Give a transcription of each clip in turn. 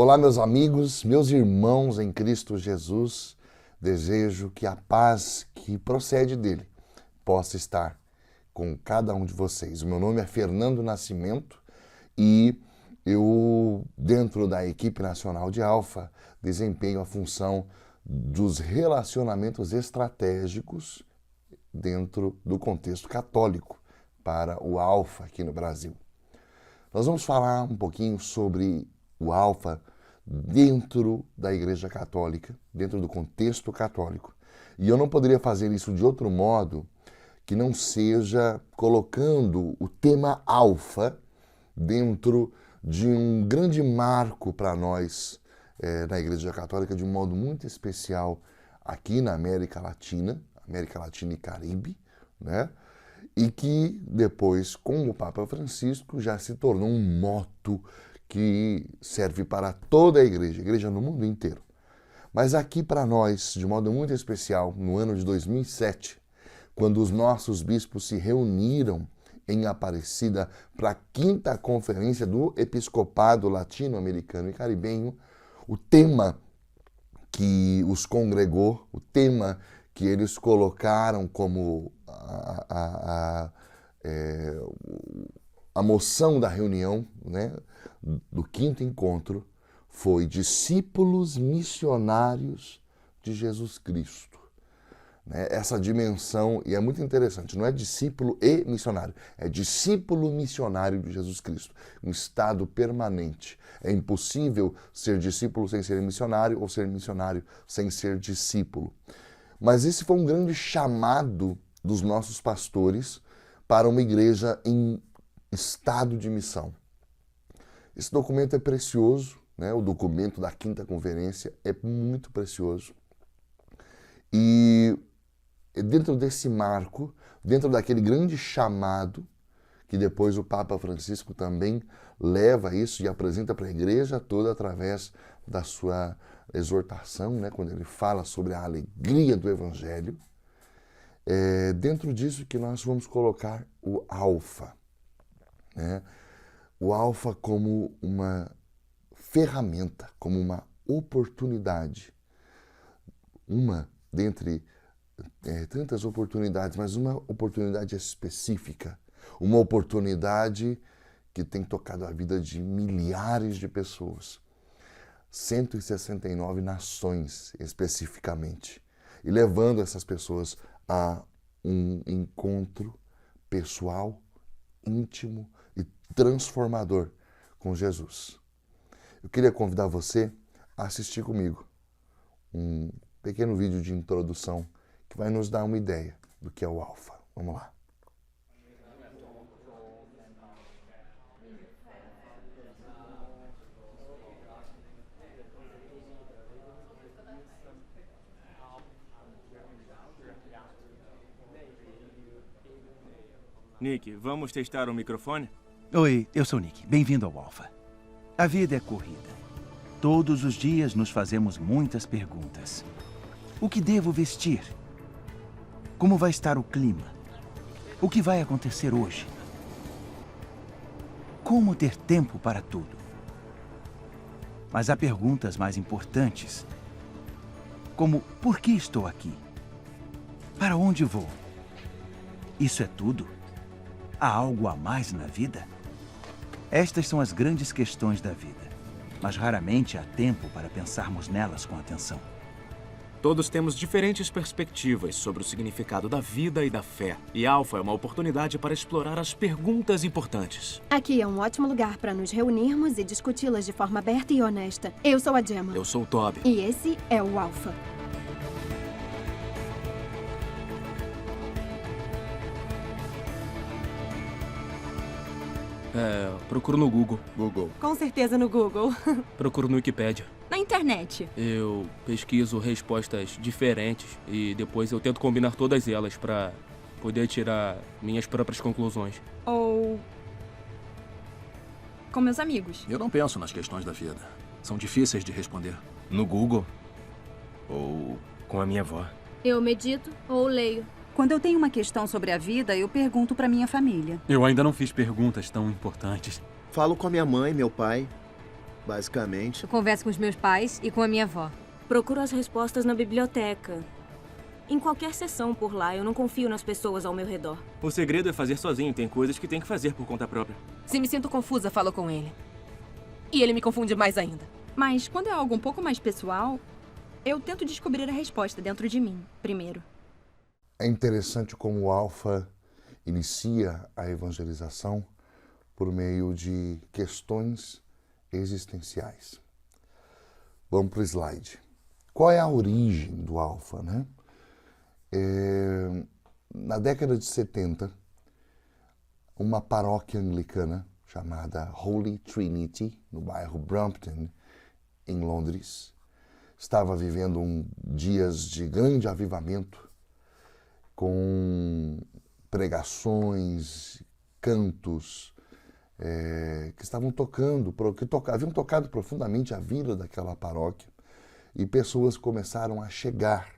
Olá, meus amigos, meus irmãos em Cristo Jesus. Desejo que a paz que procede dele possa estar com cada um de vocês. O meu nome é Fernando Nascimento e eu, dentro da equipe nacional de Alfa, desempenho a função dos relacionamentos estratégicos dentro do contexto católico para o Alfa aqui no Brasil. Nós vamos falar um pouquinho sobre o Alfa dentro da Igreja Católica, dentro do contexto católico. E eu não poderia fazer isso de outro modo que não seja colocando o tema Alfa dentro de um grande marco para nós na Igreja Católica, de um modo muito especial aqui na América Latina e Caribe, né? E que depois, com o Papa Francisco, já se tornou um moto que serve para toda a igreja no mundo inteiro. Mas aqui para nós, de modo muito especial, no ano de 2007, quando os nossos bispos se reuniram em Aparecida para a 5ª Conferência do Episcopado Latino-Americano e Caribenho, o tema que os congregou, o tema que eles colocaram como a moção da reunião, né, do 5º encontro, foi discípulos missionários de Jesus Cristo. Essa dimensão, e é muito interessante, não é discípulo e missionário, é discípulo missionário de Jesus Cristo, um estado permanente. É impossível ser discípulo sem ser missionário ou ser missionário sem ser discípulo. Mas esse foi um grande chamado dos nossos pastores para uma igreja em estado de missão. Esse documento é precioso, né? O documento da 5ª Conferência é muito precioso. E dentro desse marco, dentro daquele grande chamado, que depois o Papa Francisco também leva isso e apresenta para a igreja toda através da sua exortação, né? Quando ele fala sobre a alegria do Evangelho, dentro disso que nós vamos colocar o Alfa, né? O Alfa como uma ferramenta, como uma oportunidade, uma dentre tantas oportunidades, mas uma oportunidade específica, uma oportunidade que tem tocado a vida de milhares de pessoas, 169 nações especificamente, e levando essas pessoas a um encontro pessoal, íntimo e transformador com Jesus. Eu queria convidar você a assistir comigo um pequeno vídeo de introdução que vai nos dar uma ideia do que é o Alfa. Vamos lá. Nick, vamos testar o microfone? Oi, eu sou Nick. Bem-vindo ao Alfa. A vida é corrida. Todos os dias nos fazemos muitas perguntas. O que devo vestir? Como vai estar o clima? O que vai acontecer hoje? Como ter tempo para tudo? Mas há perguntas mais importantes, como por que estou aqui? Para onde vou? Isso é tudo? Há algo a mais na vida? Estas são as grandes questões da vida, mas raramente há tempo para pensarmos nelas com atenção. Todos temos diferentes perspectivas sobre o significado da vida e da fé. E Alfa é uma oportunidade para explorar as perguntas importantes. Aqui é um ótimo lugar para nos reunirmos e discuti-las de forma aberta e honesta. Eu sou a Gemma. Eu sou o Toby. E esse é o Alfa. Procuro no Google. Com certeza no Google. Procuro no Wikipedia. Na internet. Eu pesquiso respostas diferentes e depois eu tento combinar todas elas para poder tirar minhas próprias conclusões. Ou com meus amigos. Eu não penso nas questões da vida. São difíceis de responder. No Google. Ou com a minha avó. Eu medito ou leio. Quando eu tenho uma questão sobre a vida, eu pergunto para minha família. Eu ainda não fiz perguntas tão importantes. Falo com a minha mãe, meu pai. Basicamente. Eu converso com os meus pais e com a minha avó. Procuro as respostas na biblioteca. Em qualquer sessão por lá, eu não confio nas pessoas ao meu redor. O segredo é fazer sozinho. Tem coisas que tem que fazer por conta própria. Se me sinto confusa, falo com ele. E ele me confunde mais ainda. Mas quando é algo um pouco mais pessoal, eu tento descobrir a resposta dentro de mim, primeiro. É interessante como o Alfa inicia a evangelização por meio de questões existenciais. Vamos para o slide. Qual é a origem do Alfa, né? Na década de 70, uma paróquia anglicana chamada Holy Trinity, no bairro Brompton, em Londres, estava vivendo dias de grande avivamento, com pregações, cantos, que estavam tocando, haviam tocado profundamente a vida daquela paróquia, e pessoas começaram a chegar,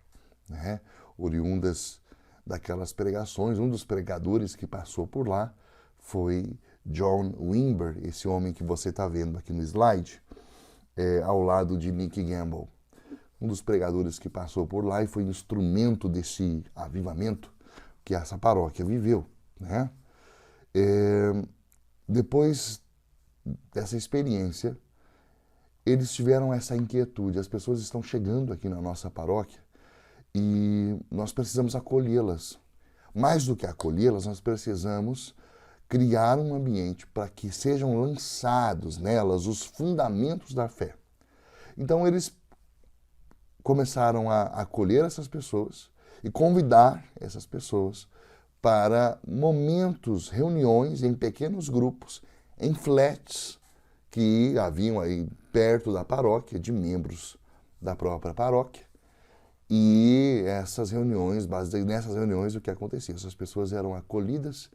né, oriundas daquelas pregações. Um dos pregadores que passou por lá foi John Wimber, esse homem que você está vendo aqui no slide, ao lado de Nick Gamble. Um dos pregadores que passou por lá e foi instrumento desse avivamento que essa paróquia viveu, né? Depois dessa experiência, eles tiveram essa inquietude. As pessoas estão chegando aqui na nossa paróquia e nós precisamos acolhê-las. Mais do que acolhê-las, nós precisamos criar um ambiente para que sejam lançados nelas os fundamentos da fé. Então eles começaram a acolher essas pessoas e convidar essas pessoas para momentos, reuniões em pequenos grupos, em flats que haviam aí perto da paróquia, de membros da própria paróquia. E nessas reuniões o que acontecia? Essas pessoas eram acolhidas,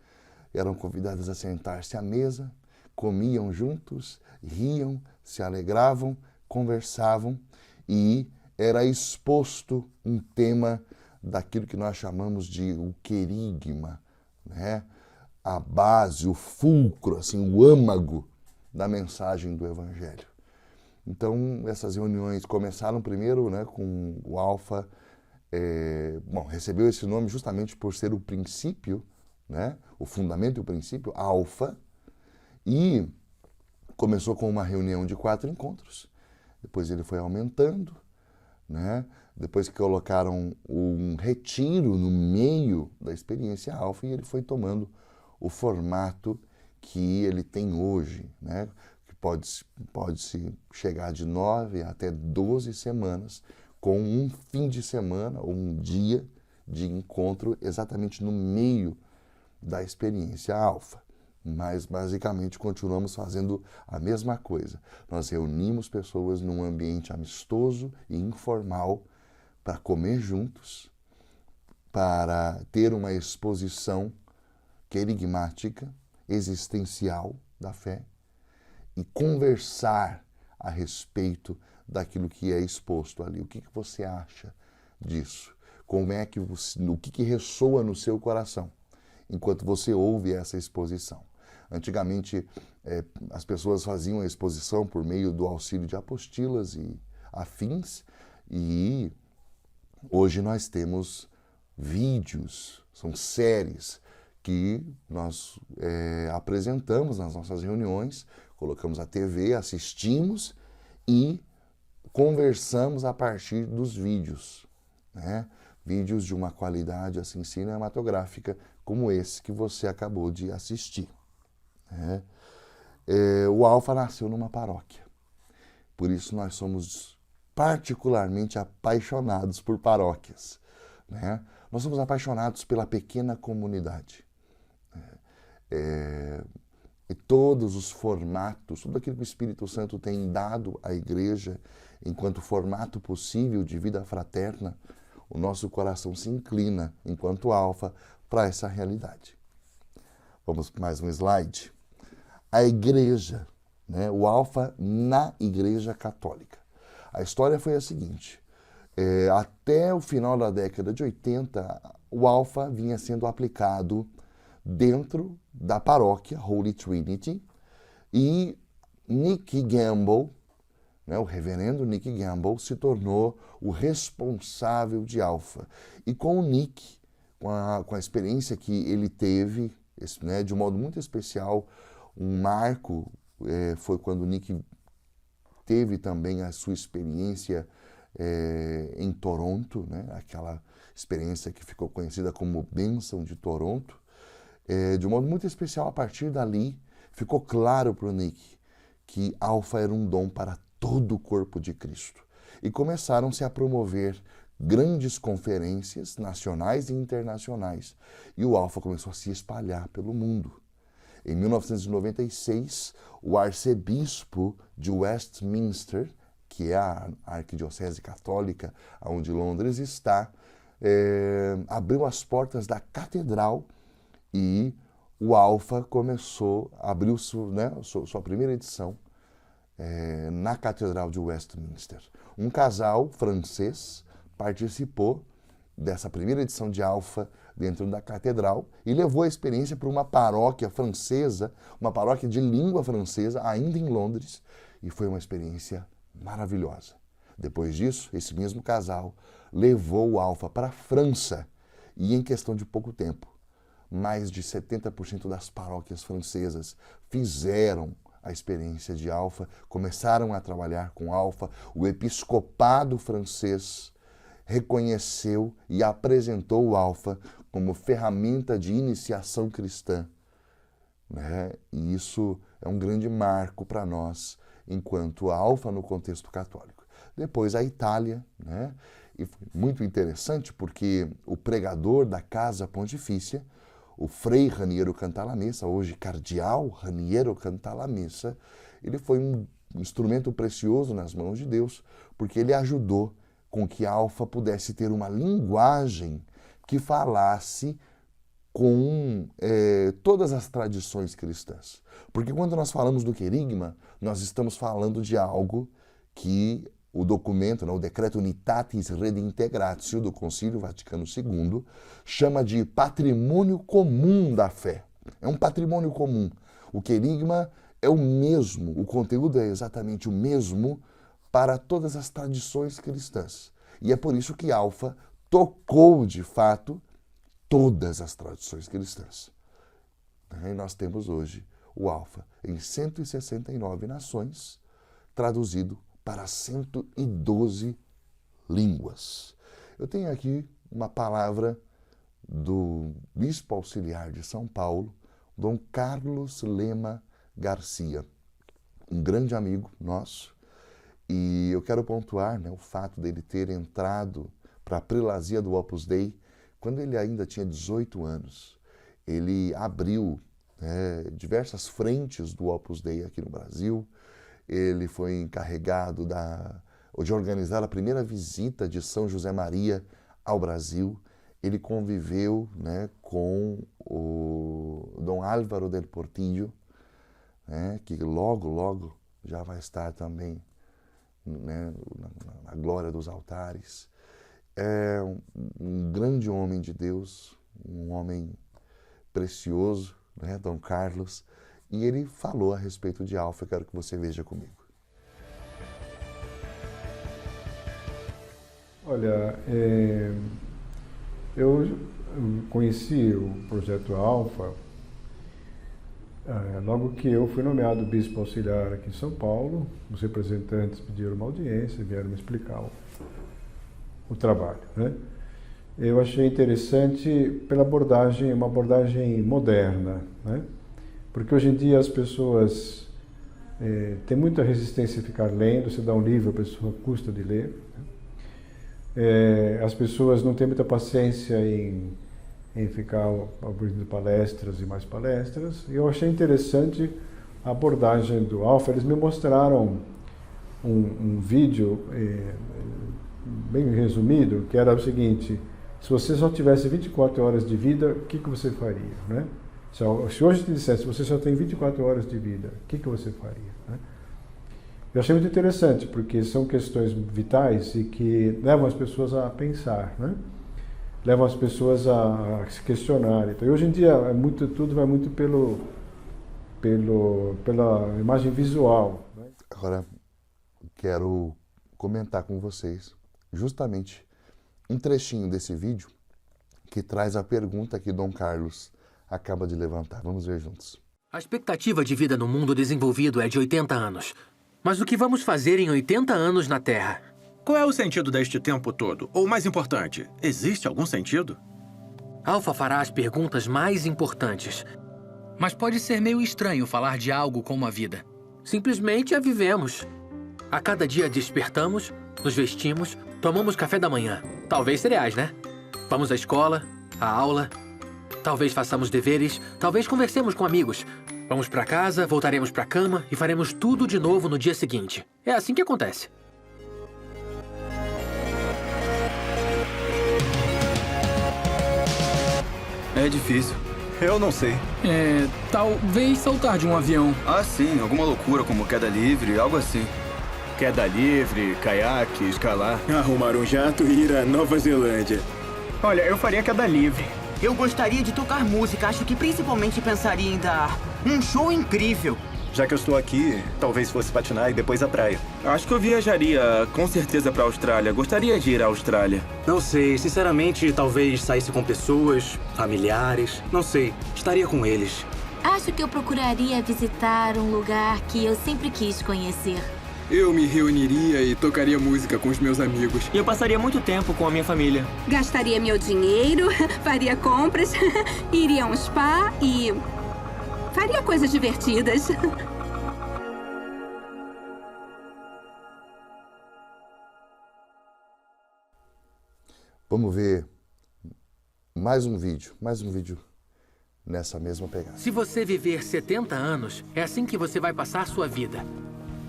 eram convidadas a sentar-se à mesa, comiam juntos, riam, se alegravam, conversavam, e era exposto um tema daquilo que nós chamamos de o querigma, né? A base, o fulcro, assim, o âmago da mensagem do Evangelho. Então, essas reuniões começaram primeiro, né, com o Alfa, recebeu esse nome justamente por ser o princípio, né, o fundamento e o princípio, Alfa, e começou com uma reunião de 4 encontros. Depois ele foi aumentando, né? Depois que colocaram um retiro no meio da experiência Alfa, e ele foi tomando o formato que ele tem hoje, né? Que pode-se chegar de 9 até 12 semanas, com um fim de semana ou um dia de encontro exatamente no meio da experiência Alfa. Mas basicamente continuamos fazendo a mesma coisa. Nós reunimos pessoas num ambiente amistoso e informal para comer juntos, para ter uma exposição querigmática, existencial da fé, e conversar a respeito daquilo que é exposto ali. O que você acha disso? Como é que o que ressoa no seu coração enquanto você ouve essa exposição? Antigamente, as pessoas faziam a exposição por meio do auxílio de apostilas e afins, e hoje nós temos vídeos, são séries que nós apresentamos nas nossas reuniões, colocamos a TV, assistimos e conversamos a partir dos vídeos, né? Vídeos de uma qualidade assim cinematográfica como esse que você acabou de assistir. O Alfa nasceu numa paróquia, por isso nós somos particularmente apaixonados por paróquias, né? Nós somos apaixonados pela pequena comunidade, e todos os formatos, tudo aquilo que o Espírito Santo tem dado à igreja enquanto formato possível de vida fraterna, o nosso coração se inclina, enquanto Alfa, para essa realidade. Vamos para mais um slide. A igreja, né? O Alfa na Igreja Católica. A história foi a seguinte: até o final da década de 80, o Alfa vinha sendo aplicado dentro da paróquia Holy Trinity, e Nick Gamble, né, o reverendo Nick Gamble se tornou o responsável de Alpha. E com o Nick, com a experiência que ele teve, né, de um modo muito especial, um marco foi quando o Nick teve também a sua experiência em Toronto, né, aquela experiência que ficou conhecida como Bênção de Toronto. De um modo muito especial, a partir dali, ficou claro para o Nick que Alpha era um dom para todo o corpo de Cristo. E começaram-se a promover grandes conferências nacionais e internacionais. E o Alpha começou a se espalhar pelo mundo. Em 1996, o arcebispo de Westminster, que é a arquidiocese católica onde Londres está, abriu as portas da catedral e o Alpha começou, abriu sua primeira edição na Catedral de Westminster. Um casal francês participou dessa primeira edição de Alpha dentro da catedral e levou a experiência para uma paróquia francesa, uma paróquia de língua francesa, ainda em Londres, e foi uma experiência maravilhosa. Depois disso, esse mesmo casal levou o Alpha para a França e, em questão de pouco tempo, mais de 70% das paróquias francesas fizeram a experiência de Alpha, começaram a trabalhar com Alpha. O episcopado francês reconheceu e apresentou o Alpha como ferramenta de iniciação cristã, né? E isso é um grande marco para nós, enquanto Alpha no contexto católico. Depois a Itália, né? E foi muito interessante porque o pregador da Casa Pontifícia, o Frei Raniero Cantalamessa, hoje Cardeal Raniero Cantalamessa, ele foi um instrumento precioso nas mãos de Deus, porque ele ajudou com que Alpha pudesse ter uma linguagem que falasse com todas as tradições cristãs. Porque quando nós falamos do querigma, nós estamos falando de algo que o documento, o Decreto Unitatis Redintegratio do Concílio Vaticano II, chama de patrimônio comum da fé. É um patrimônio comum. O querigma é o mesmo, o conteúdo é exatamente o mesmo para todas as tradições cristãs. E é por isso que Alpha tocou, de fato, todas as tradições cristãs. E nós temos hoje o Alpha em 169 nações, traduzido para 112 línguas. Eu tenho aqui uma palavra do bispo auxiliar de São Paulo, Dom Carlos Lema Garcia, um grande amigo nosso, e eu quero pontuar, o fato dele ter entrado para a prelazia do Opus Dei quando ele ainda tinha 18 anos. Ele abriu diversas frentes do Opus Dei aqui no Brasil. Ele foi encarregado de organizar a primeira visita de São José Maria ao Brasil. Ele conviveu com o Dom Álvaro del Portillo, que logo já vai estar também na glória dos altares. É um grande homem de Deus, um homem precioso, Dom Carlos. E ele falou a respeito de Alpha, eu quero que você veja comigo. Olha, eu conheci o projeto Alpha logo que eu fui nomeado bispo auxiliar aqui em São Paulo. Os representantes pediram uma audiência e vieram me explicar o trabalho, Eu achei interessante pela abordagem, uma abordagem moderna, Porque hoje em dia as pessoas têm muita resistência a ficar lendo. Você dá um livro, a pessoa custa de ler. As pessoas não têm muita paciência em ficar abrindo palestras e mais palestras. Eu achei interessante a abordagem do Alpha. Eles me mostraram um vídeo bem resumido, que era o seguinte: se você só tivesse 24 horas de vida, o que você faria, Se hoje te dissesse, você só tem 24 horas de vida, o que você faria? Eu achei muito interessante, porque são questões vitais e que levam as pessoas a pensar, Levam as pessoas a se questionar. Então, hoje em dia, tudo vai muito pela imagem visual. Agora, o quero comentar com vocês justamente um trechinho desse vídeo que traz a pergunta que Dom Carlos acaba de levantar. Vamos ver juntos. A expectativa de vida no mundo desenvolvido é de 80 anos. Mas o que vamos fazer em 80 anos na Terra? Qual é o sentido deste tempo todo? Ou mais importante, existe algum sentido? Alpha fará as perguntas mais importantes. Mas pode ser meio estranho falar de algo como a vida. Simplesmente a vivemos. A cada dia despertamos, nos vestimos, tomamos café da manhã. Talvez cereais, né? Vamos à escola, à aula. Talvez façamos deveres, talvez conversemos com amigos. Vamos pra casa, voltaremos pra cama e faremos tudo de novo no dia seguinte. É assim que acontece. É difícil. Eu não sei. Talvez saltar de um avião. Ah, sim. Alguma loucura como queda livre, algo assim. Queda livre, caiaque, escalar. Arrumar um jato e ir à Nova Zelândia. Olha, eu faria queda livre. Eu gostaria de tocar música. Acho que principalmente pensaria em dar um show incrível. Já que eu estou aqui, talvez fosse patinar e depois a praia. Acho que eu viajaria, com certeza, para a Austrália. Gostaria de ir à Austrália. Não sei, sinceramente, talvez saísse com pessoas, familiares. Não sei, estaria com eles. Acho que eu procuraria visitar um lugar que eu sempre quis conhecer. Eu me reuniria e tocaria música com os meus amigos. E eu passaria muito tempo com a minha família. Gastaria meu dinheiro, faria compras, iria a um spa e faria coisas divertidas. Vamos ver mais um vídeo nessa mesma pegada. Se você viver 70 anos, é assim que você vai passar sua vida.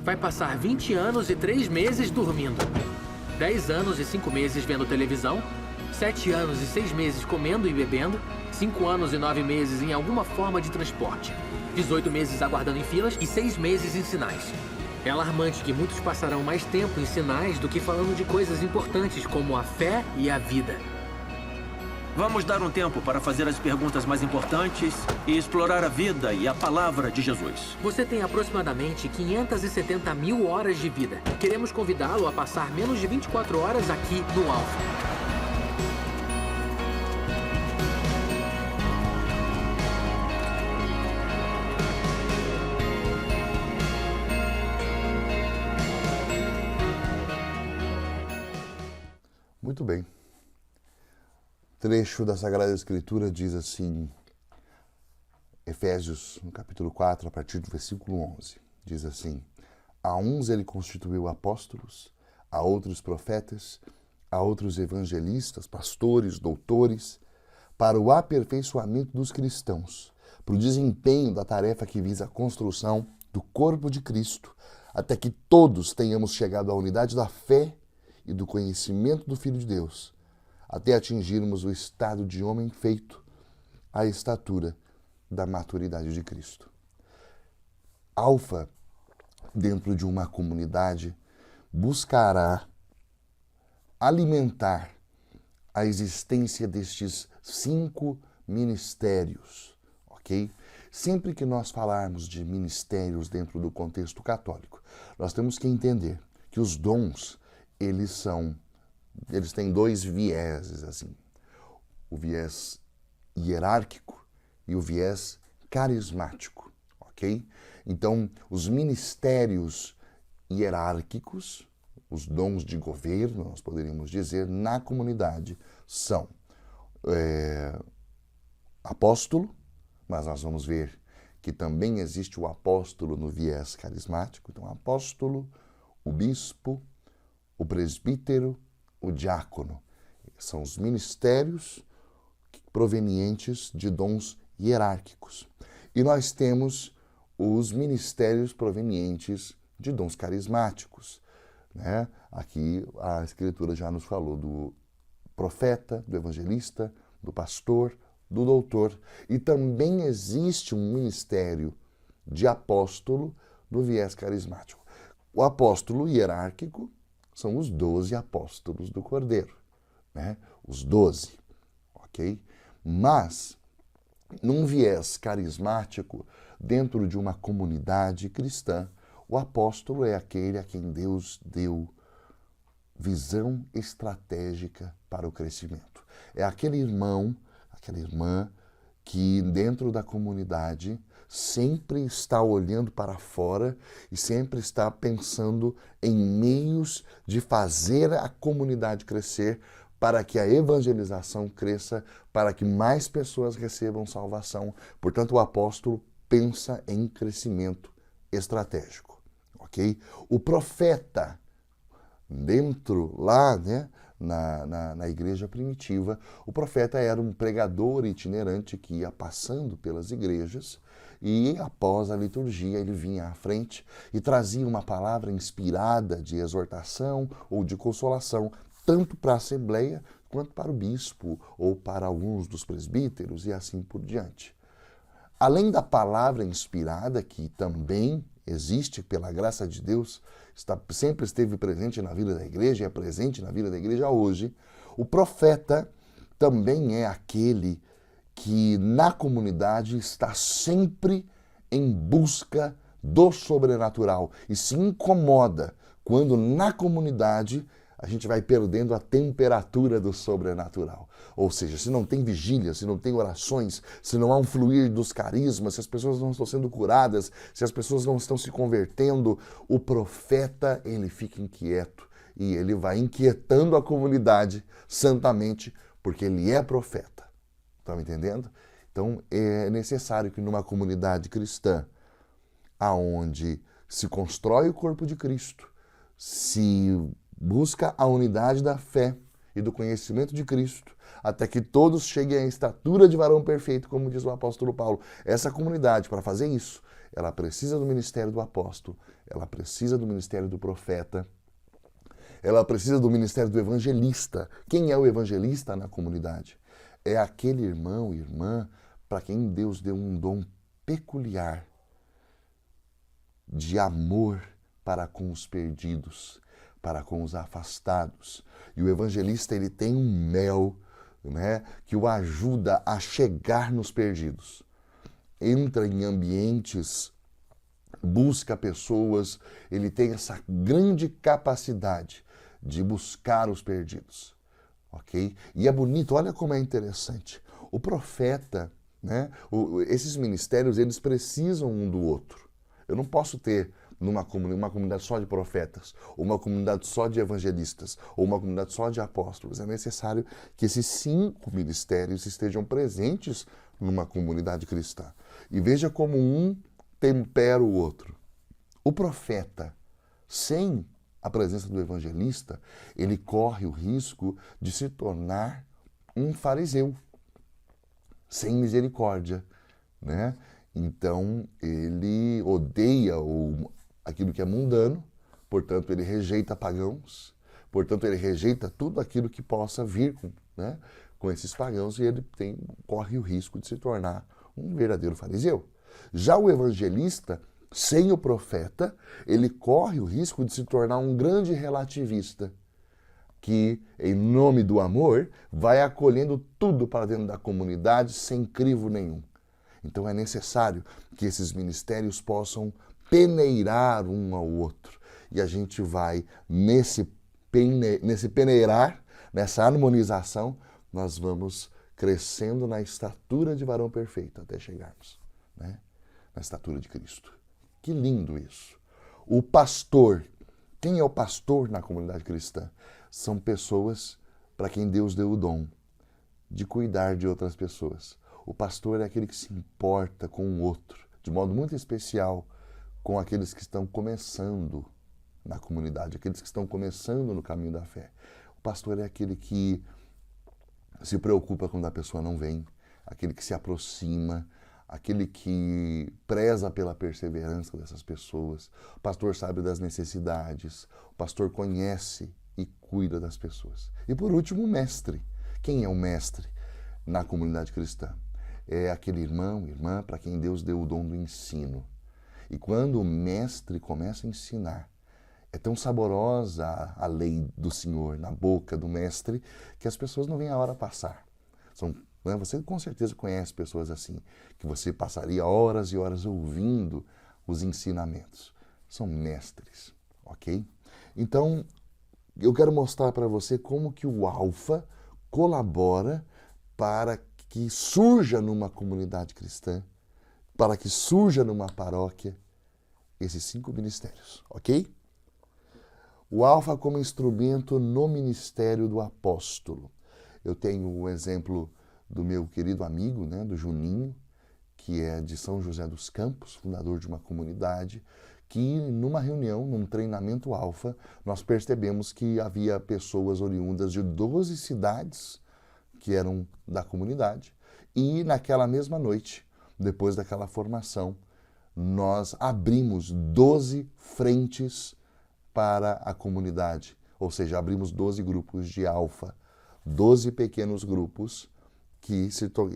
Vai passar 20 anos e 3 meses dormindo. 10 anos e 5 meses vendo televisão. 7 anos e 6 meses comendo e bebendo. 5 anos e 9 meses em alguma forma de transporte. 18 meses aguardando em filas e 6 meses em sinais. É alarmante que muitos passarão mais tempo em sinais do que falando de coisas importantes como a fé e a vida. Vamos dar um tempo para fazer as perguntas mais importantes e explorar a vida e a palavra de Jesus. Você tem aproximadamente 570 mil horas de vida. Queremos convidá-lo a passar menos de 24 horas aqui no Alpha. Muito bem. Trecho da Sagrada Escritura diz assim, Efésios, no capítulo 4, a partir do versículo 11, diz assim: a uns ele constituiu apóstolos, a outros profetas, a outros evangelistas, pastores, doutores, para o aperfeiçoamento dos cristãos, para o desempenho da tarefa que visa a construção do corpo de Cristo, até que todos tenhamos chegado à unidade da fé e do conhecimento do Filho de Deus, até atingirmos o estado de homem feito à estatura da maturidade de Cristo. Alpha, dentro de uma comunidade, buscará alimentar a existência destes 5 ministérios, ok? Sempre que nós falarmos de ministérios dentro do contexto católico, nós temos que entender que os dons, eles têm 2 vieses, assim. O viés hierárquico e o viés carismático, ok? Então, os ministérios hierárquicos, os dons de governo, nós poderíamos dizer, na comunidade, são apóstolo, mas nós vamos ver que também existe o apóstolo no viés carismático. Então, apóstolo, o bispo, o presbítero, o diácono. São os ministérios provenientes de dons hierárquicos. E nós temos os ministérios provenientes de dons carismáticos, né? Aqui a Escritura já nos falou do profeta, do evangelista, do pastor, do doutor. E também existe um ministério de apóstolo do viés carismático. O apóstolo hierárquico são os 12 apóstolos do Cordeiro, né? Os 12, ok? Mas, num viés carismático, dentro de uma comunidade cristã, O apóstolo é aquele a quem Deus deu visão estratégica para o crescimento. É aquele irmão, aquela irmã que dentro da comunidade sempre está olhando para fora e sempre está pensando em meios de fazer a comunidade crescer para que a evangelização cresça, para que mais pessoas recebam salvação. Portanto, o apóstolo pensa em crescimento estratégico, ok? O profeta, dentro lá, né, na igreja primitiva, o profeta era um pregador itinerante que ia passando pelas igrejas e após a liturgia ele vinha à frente e trazia uma palavra inspirada de exortação ou de consolação, tanto para a assembleia quanto para o bispo ou para alguns dos presbíteros e assim por diante. Além da palavra inspirada, que também existe pela graça de Deus, sempre esteve presente na vida da igreja e é presente na vida da igreja hoje, o profeta também é aquele que na comunidade está sempre em busca do sobrenatural e se incomoda quando na comunidade a gente vai perdendo a temperatura do sobrenatural. Ou seja, se não tem vigília, se não tem orações, se não há um fluir dos carismas, se as pessoas não estão sendo curadas, se as pessoas não estão se convertendo, o profeta, ele fica inquieto e ele vai inquietando a comunidade santamente, porque ele é profeta. Estão entendendo? Então, é necessário que numa comunidade cristã, aonde se constrói o corpo de Cristo, se busca a unidade da fé e do conhecimento de Cristo, até que todos cheguem à estatura de varão perfeito, como diz o apóstolo Paulo. Essa comunidade, para fazer isso, ela precisa do ministério do apóstolo, ela precisa do ministério do profeta, ela precisa do ministério do evangelista. Quem é o evangelista na comunidade? É aquele irmão e irmã para quem Deus deu um dom peculiar de amor para com os perdidos, para com os afastados. E o evangelista, ele tem um mel, né, que o ajuda a chegar nos perdidos. Entra em ambientes, busca pessoas, ele tem essa grande capacidade de buscar os perdidos. Ok? E é bonito, olha como é interessante. O profeta, né, esses ministérios, eles precisam um do outro. Eu não posso ter uma comunidade só de profetas, ou uma comunidade só de evangelistas, ou uma comunidade só de apóstolos. É necessário que esses 5 ministérios estejam presentes numa comunidade cristã. E veja como um tempera o outro. O profeta, sem a presença do evangelista, ele corre o risco de se tornar um fariseu, sem misericórdia, né? Então, ele odeia aquilo que é mundano, portanto, ele rejeita pagãos, portanto, ele rejeita tudo aquilo que possa vir com esses pagãos e ele corre o risco de se tornar um verdadeiro fariseu. Já o evangelista, sem o profeta, ele corre o risco de se tornar um grande relativista, que, em nome do amor, vai acolhendo tudo para dentro da comunidade sem crivo nenhum. Então é necessário que esses ministérios possam peneirar um ao outro. E a gente vai, nesse peneirar, nessa harmonização, nós vamos crescendo na estatura de varão perfeito até chegarmos, né, na estatura de Cristo. Que lindo isso! O pastor, quem é o pastor na comunidade cristã? São pessoas para quem Deus deu o dom de cuidar de outras pessoas. O pastor é aquele que se importa com o outro, de modo muito especial com aqueles que estão começando na comunidade, aqueles que estão começando no caminho da fé. O pastor é aquele que se preocupa quando a pessoa não vem, aquele que se aproxima, aquele que preza pela perseverança dessas pessoas. O pastor sabe das necessidades, o pastor conhece e cuida das pessoas. E por último, o mestre. Quem é o mestre na comunidade cristã? É aquele irmão, irmã, para quem Deus deu o dom do ensino. E quando o mestre começa a ensinar, é tão saborosa a lei do Senhor na boca do mestre que as pessoas não veem a hora passar. Você com certeza conhece pessoas assim, que você passaria horas e horas ouvindo os ensinamentos. são mestres, ok? Então, eu quero mostrar para você como que o alfa colabora para que surja numa comunidade cristã, para que surja numa paróquia, esses 5 ministérios, ok? O alfa como instrumento no ministério do apóstolo. Eu tenho o exemplo do meu querido amigo, né, do Juninho, que é de São José dos Campos, fundador de uma comunidade, que numa reunião, num treinamento alfa, nós percebemos que havia pessoas oriundas de 12 cidades que eram da comunidade, e naquela mesma noite, depois daquela formação, nós abrimos 12 frentes para a comunidade, ou seja, abrimos 12 grupos de alfa, 12 pequenos grupos que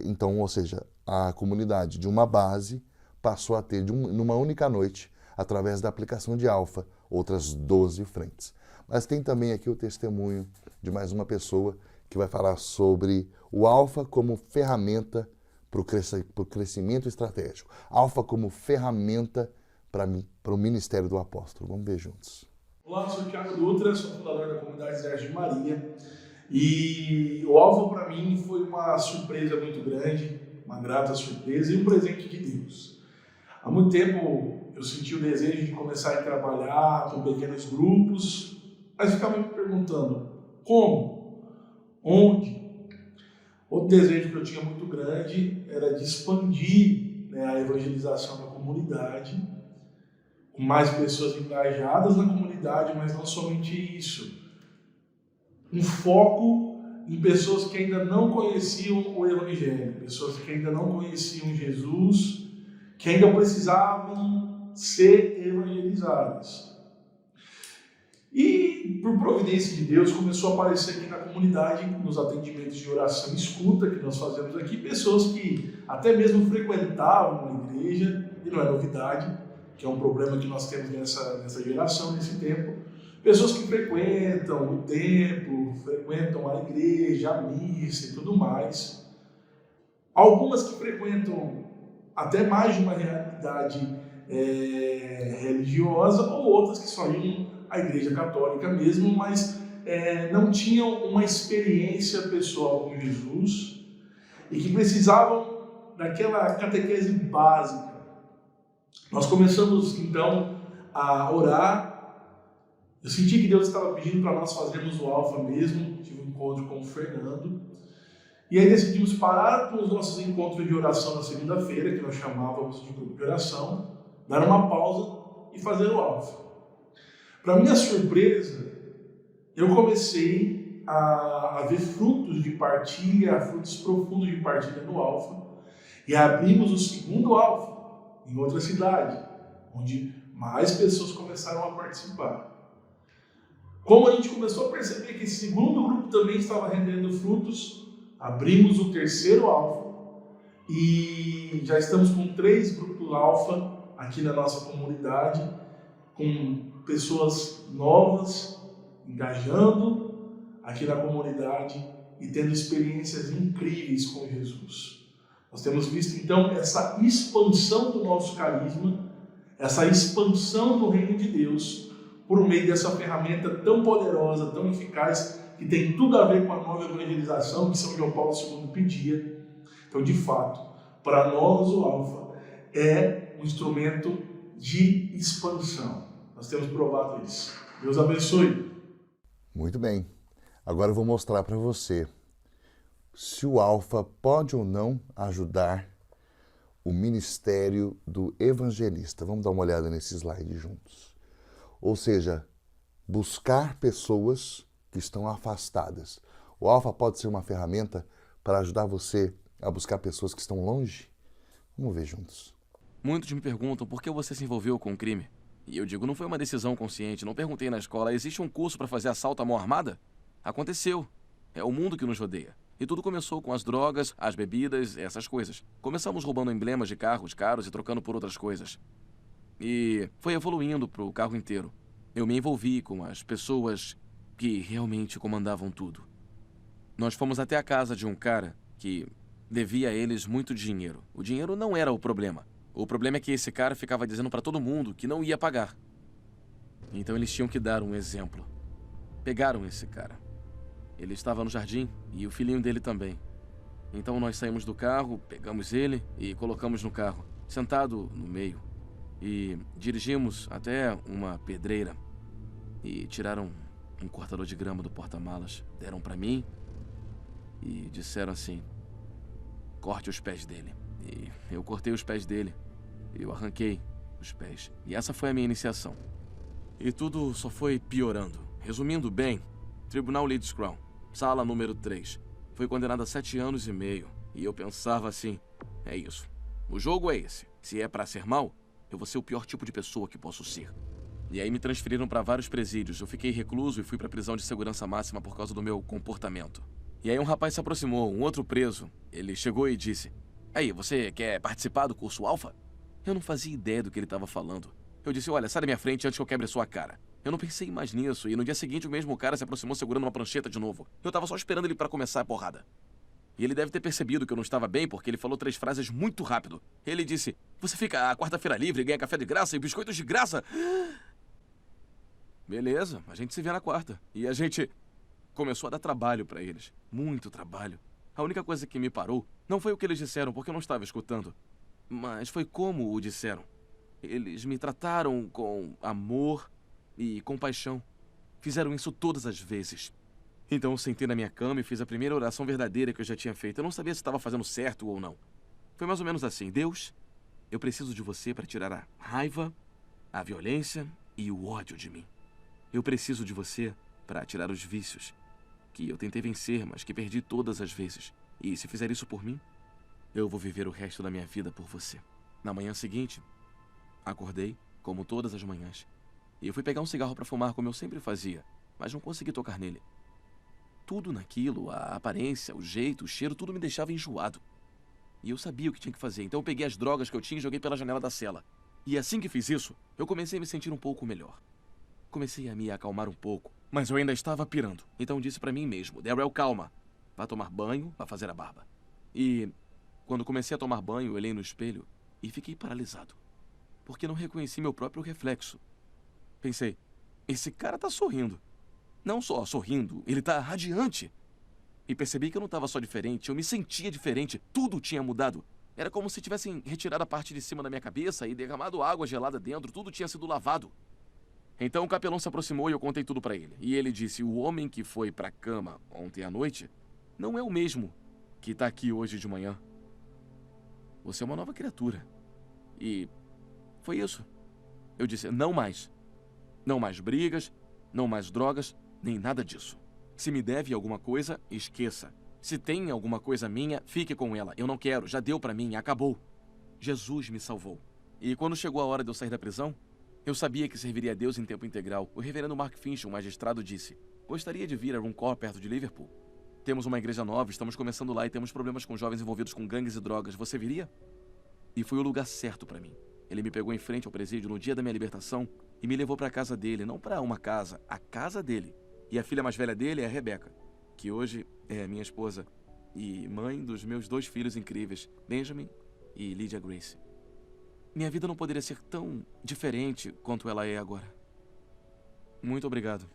então, ou seja, a comunidade de uma base passou a ter, numa única noite, através da aplicação de alfa, outras 12 frentes. Mas tem também aqui o testemunho de mais uma pessoa que vai falar sobre o alfa como ferramenta para o crescimento estratégico. Alfa como ferramenta para o ministério do apóstolo. Vamos ver juntos. Olá, eu sou o Thiago Dutra, sou fundador da comunidade Exército de Maria. E o alfa para mim foi uma surpresa muito grande, uma grata surpresa e um presente de Deus. Há muito tempo eu senti o desejo de começar a trabalhar com pequenos grupos, mas ficava me perguntando como, onde. Outro desejo que eu tinha muito grande era de expandir, né, a evangelização da comunidade, com mais pessoas engajadas na comunidade, mas não somente isso. Um foco em pessoas que ainda não conheciam o Evangelho, pessoas que ainda não conheciam Jesus, que ainda precisavam ser evangelizadas. E, por providência de Deus, começou a aparecer aqui na comunidade, nos atendimentos de oração e escuta que nós fazemos aqui, pessoas que até mesmo frequentavam a igreja, e não é novidade, que é um problema que nós temos nessa geração, nesse tempo, pessoas que frequentam o templo, frequentam a igreja, a missa e tudo mais. Algumas que frequentam até mais de uma realidade religiosa, ou outras que só iam à igreja católica mesmo, mas não tinham uma experiência pessoal com Jesus e que precisavam daquela catequese básica. Nós começamos então a orar. Eu senti que Deus estava pedindo para nós fazermos o alfa mesmo. Tive um encontro com o Fernando. E aí decidimos parar com os nossos encontros de oração na segunda-feira, que nós chamávamos de grupo de oração, dar uma pausa e fazer o alfa. Para minha surpresa, eu comecei a ver frutos de partilha, frutos profundos de partilha no alfa. E abrimos o segundo alfa em outra cidade, onde mais pessoas começaram a participar. Como a gente começou a perceber que esse segundo grupo também estava rendendo frutos, abrimos o terceiro alfa e já estamos com 3 grupos alfa aqui na nossa comunidade, com pessoas novas engajando aqui na comunidade e tendo experiências incríveis com Jesus. Nós temos visto então essa expansão do nosso carisma, essa expansão do reino de Deus, por meio dessa ferramenta tão poderosa, tão eficaz, que tem tudo a ver com a nova evangelização que São João Paulo II pedia. Então, de fato, para nós o alfa é um instrumento de expansão. Nós temos provado isso. Deus abençoe. Muito bem. Agora eu vou mostrar para você se o alfa pode ou não ajudar o ministério do evangelista. Vamos dar uma olhada nesse slide juntos. Ou seja, buscar pessoas que estão afastadas. O alfa pode ser uma ferramenta para ajudar você a buscar pessoas que estão longe? Vamos ver juntos. Muitos me perguntam por que você se envolveu com o crime. E eu digo, não foi uma decisão consciente, não perguntei na escola, existe um curso para fazer assalto à mão armada? Aconteceu. É o mundo que nos rodeia. E tudo começou com as drogas, as bebidas, essas coisas. Começamos roubando emblemas de carros caros e trocando por outras coisas. E foi evoluindo para o carro inteiro. Eu me envolvi com as pessoas que realmente comandavam tudo. Nós fomos até a casa de um cara que devia a eles muito dinheiro. O dinheiro não era o problema. O problema é que esse cara ficava dizendo para todo mundo que não ia pagar. Então eles tinham que dar um exemplo. Pegaram esse cara. Ele estava no jardim e o filhinho dele também. Então nós saímos do carro, pegamos ele e colocamos no carro, sentado no meio. E dirigimos até uma pedreira. E tiraram um cortador de grama do porta-malas, deram para mim e disseram assim: corte os pés dele. E eu cortei os pés dele. Eu arranquei os pés. E essa foi a minha iniciação. E tudo só foi piorando. Resumindo bem, Tribunal Leeds Crown, sala número 3. Fui condenado a 7 anos e meio. E eu pensava assim: é isso. O jogo é esse. Se é pra ser mal, eu vou ser o pior tipo de pessoa que posso ser. E aí me transferiram para vários presídios. Eu fiquei recluso e fui pra prisão de segurança máxima por causa do meu comportamento. E aí um rapaz se aproximou, um outro preso. Ele chegou e disse: aí, você quer participar do curso Alpha? Eu não fazia ideia do que ele estava falando. Eu disse: olha, sai da minha frente antes que eu quebre sua cara. Eu não pensei mais nisso, e no dia seguinte o mesmo cara se aproximou segurando uma prancheta de novo. Eu tava só esperando ele para começar a porrada. E ele deve ter percebido que eu não estava bem, porque ele falou 3 frases muito rápido. Ele disse: você fica a quarta-feira livre, ganha café de graça e biscoitos de graça. Beleza, a gente se vê na quarta. E a gente começou a dar trabalho para eles. Muito trabalho. A única coisa que me parou não foi o que eles disseram, porque eu não estava escutando, mas foi como o disseram. Eles me trataram com amor e compaixão. Fizeram isso todas as vezes. Então eu sentei na minha cama e fiz a primeira oração verdadeira que eu já tinha feito. Eu não sabia se estava fazendo certo ou não. Foi mais ou menos assim: Deus, eu preciso de você para tirar a raiva, a violência e o ódio de mim. Eu preciso de você para tirar os vícios que eu tentei vencer, mas que perdi todas as vezes. E se fizer isso por mim, eu vou viver o resto da minha vida por você. Na manhã seguinte, acordei, como todas as manhãs, e eu fui pegar um cigarro para fumar, como eu sempre fazia, mas não consegui tocar nele. Tudo naquilo, a aparência, o jeito, o cheiro, tudo me deixava enjoado. E eu sabia o que tinha que fazer, então eu peguei as drogas que eu tinha e joguei pela janela da cela. E assim que fiz isso, eu comecei a me sentir um pouco melhor. Comecei a me acalmar um pouco, mas eu ainda estava pirando. Então disse pra mim mesmo: Darryl, calma. Vá tomar banho, vá fazer a barba. E quando comecei a tomar banho, eu olhei no espelho e fiquei paralisado, porque não reconheci meu próprio reflexo. Pensei: esse cara tá sorrindo. Não só sorrindo, ele tá radiante. E percebi que eu não estava só diferente, eu me sentia diferente. Tudo tinha mudado. Era como se tivessem retirado a parte de cima da minha cabeça e derramado água gelada dentro. Tudo tinha sido lavado. Então o capelão se aproximou e eu contei tudo pra ele. E ele disse: o homem que foi pra cama ontem à noite não é o mesmo que tá aqui hoje de manhã. Você é uma nova criatura. E foi isso. Eu disse: não mais. Não mais brigas, não mais drogas, nem nada disso. Se me deve alguma coisa, esqueça. Se tem alguma coisa minha, fique com ela. Eu não quero, já deu pra mim, acabou. Jesus me salvou. E quando chegou a hora de eu sair da prisão, eu sabia que serviria a Deus em tempo integral. O reverendo Mark Finch, um magistrado, disse: gostaria de vir a Runcorn, perto de Liverpool. Temos uma igreja nova, estamos começando lá e temos problemas com jovens envolvidos com gangues e drogas. Você viria? E foi o lugar certo para mim. Ele me pegou em frente ao presídio no dia da minha libertação e me levou para a casa dele. Não para uma casa, a casa dele. E a filha mais velha dele é a Rebecca, que hoje é minha esposa e mãe dos meus 2 filhos incríveis, Benjamin e Lydia Grace. Minha vida não poderia ser tão diferente quanto ela é agora. Muito obrigado.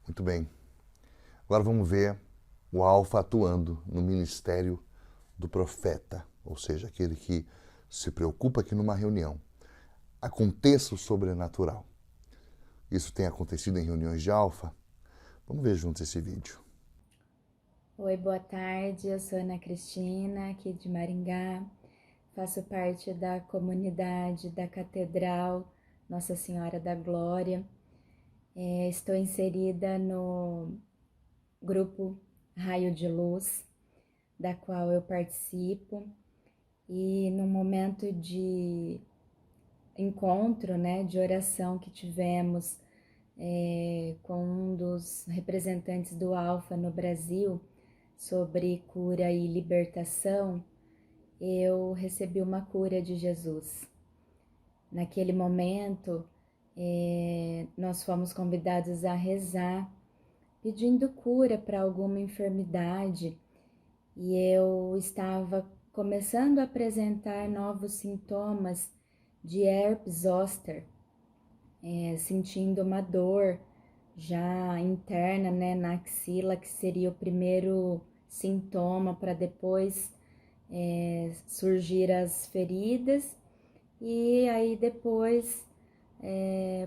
Muito bem. Agora vamos ver o Alfa atuando no ministério do profeta, ou seja, aquele que se preocupa que numa reunião aconteça o sobrenatural. Isso tem acontecido em reuniões de Alfa? Vamos ver juntos esse vídeo. Oi, boa tarde. Eu sou Ana Cristina, aqui de Maringá. Faço parte da comunidade da Catedral Nossa Senhora da Glória. Estou inserida no grupo Raio de Luz, da qual eu participo. E no momento de encontro, de oração que tivemos com um dos representantes do Alfa no Brasil sobre cura e libertação, eu recebi uma cura de Jesus. Naquele momento, nós fomos convidados a rezar, pedindo cura para alguma enfermidade, e eu estava começando a apresentar novos sintomas de herpes zoster. sentindo uma dor já interna, né, na axila, que seria o primeiro sintoma para depois surgir as feridas e aí depois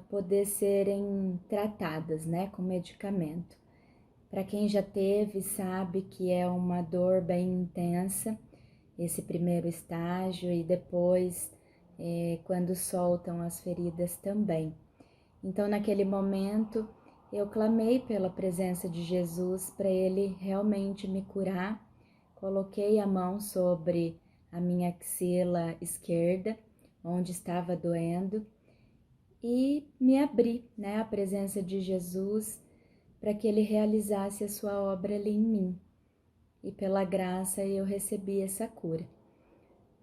poder serem tratadas, né, com medicamento. Para quem já teve, sabe que é uma dor bem intensa, esse primeiro estágio, e depois, quando soltam as feridas também. Então, naquele momento, eu clamei pela presença de Jesus para Ele realmente me curar. Coloquei a mão sobre a minha axila esquerda, onde estava doendo, e me abri, né, à presença de Jesus para que Ele realizasse a sua obra ali em mim. E pela graça eu recebi essa cura.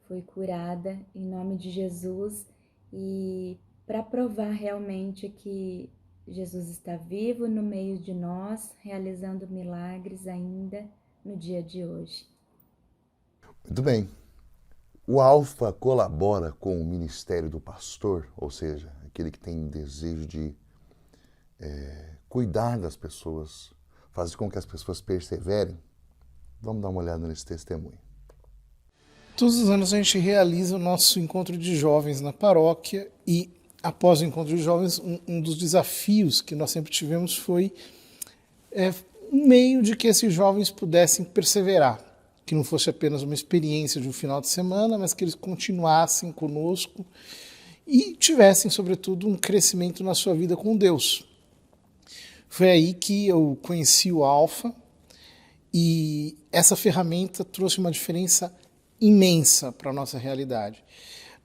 Fui curada em nome de Jesus e para provar realmente que Jesus está vivo no meio de nós, realizando milagres ainda no dia de hoje. Muito bem. O Alfa colabora com o ministério do pastor, ou seja, aquele que tem desejo de cuidar das pessoas, fazer com que as pessoas perseverem. Vamos dar uma olhada nesse testemunho. Todos os anos a gente realiza o nosso encontro de jovens na paróquia e, após o encontro de jovens, um dos desafios que nós sempre tivemos foi um meio de que esses jovens pudessem perseverar, que não fosse apenas uma experiência de um final de semana, mas que eles continuassem conosco e tivessem, sobretudo, um crescimento na sua vida com Deus. Foi aí que eu conheci o Alfa e essa ferramenta trouxe uma diferença imensa para a nossa realidade.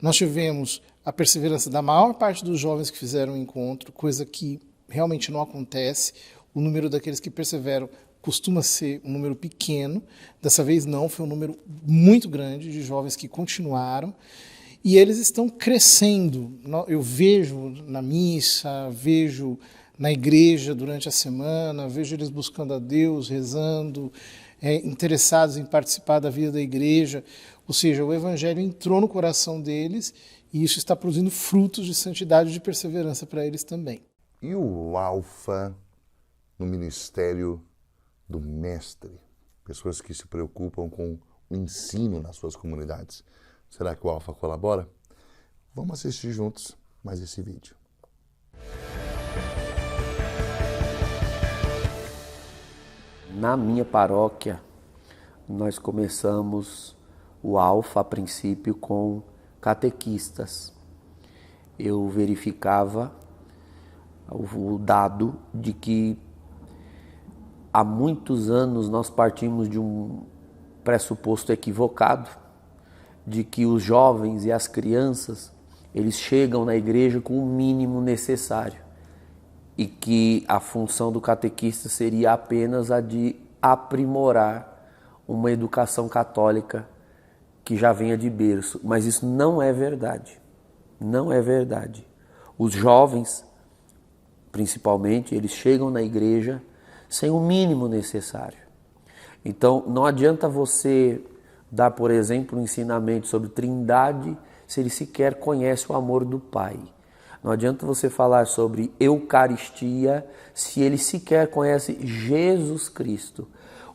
Nós tivemos a perseverança da maior parte dos jovens que fizeram o encontro, coisa que realmente não acontece. O número daqueles que perseveram costuma ser um número pequeno. Dessa vez não, foi um número muito grande de jovens que continuaram. E eles estão crescendo. Eu vejo na missa, vejo na igreja durante a semana, vejo eles buscando a Deus, rezando, interessados em participar da vida da igreja. Ou seja, o Evangelho entrou no coração deles e isso está produzindo frutos de santidade e de perseverança para eles também. E o Alfa no ministério do Mestre? Pessoas que se preocupam com o ensino nas suas comunidades. Será que o Alfa colabora? Vamos assistir juntos mais esse vídeo. Na minha paróquia, nós começamos o Alfa, a princípio, com catequistas. Eu verificava o dado de que há muitos anos nós partimos de um pressuposto equivocado, de que os jovens e as crianças, eles chegam na igreja com o mínimo necessário e que a função do catequista seria apenas a de aprimorar uma educação católica que já venha de berço. Mas isso não é verdade. Não é verdade. Os jovens, principalmente, eles chegam na igreja sem o mínimo necessário. Então, não adianta você dar, por exemplo, um ensinamento sobre Trindade se ele sequer conhece o amor do Pai. Não adianta você falar sobre Eucaristia se ele sequer conhece Jesus Cristo.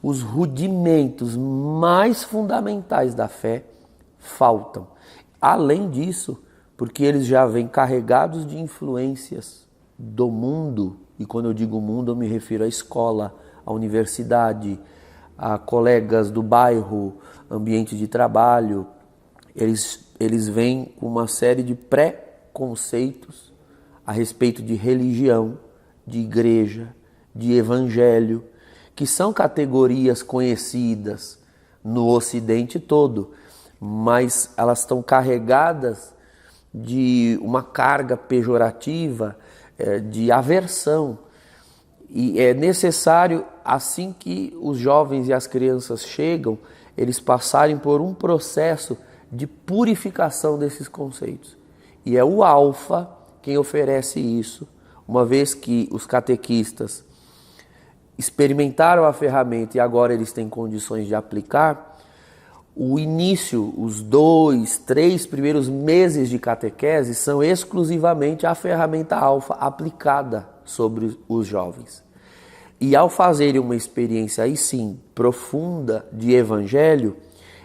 Os rudimentos mais fundamentais da fé faltam. Além disso, porque eles já vêm carregados de influências do mundo, e quando eu digo mundo eu me refiro à escola, à universidade, a colegas do bairro, ambiente de trabalho. Eles vêm com uma série de pré-conceitos a respeito de religião, de igreja, de evangelho, que são categorias conhecidas no Ocidente todo, mas elas estão carregadas de uma carga pejorativa, de aversão. E é necessário, assim que os jovens e as crianças chegam, eles passarem por um processo de purificação desses conceitos. E é o Alfa quem oferece isso, uma vez que os catequistas experimentaram a ferramenta e agora eles têm condições de aplicar. o início, os 2, 3 primeiros meses de catequese são exclusivamente a ferramenta alfa aplicada sobre os jovens. E ao fazerem uma experiência aí sim profunda de evangelho,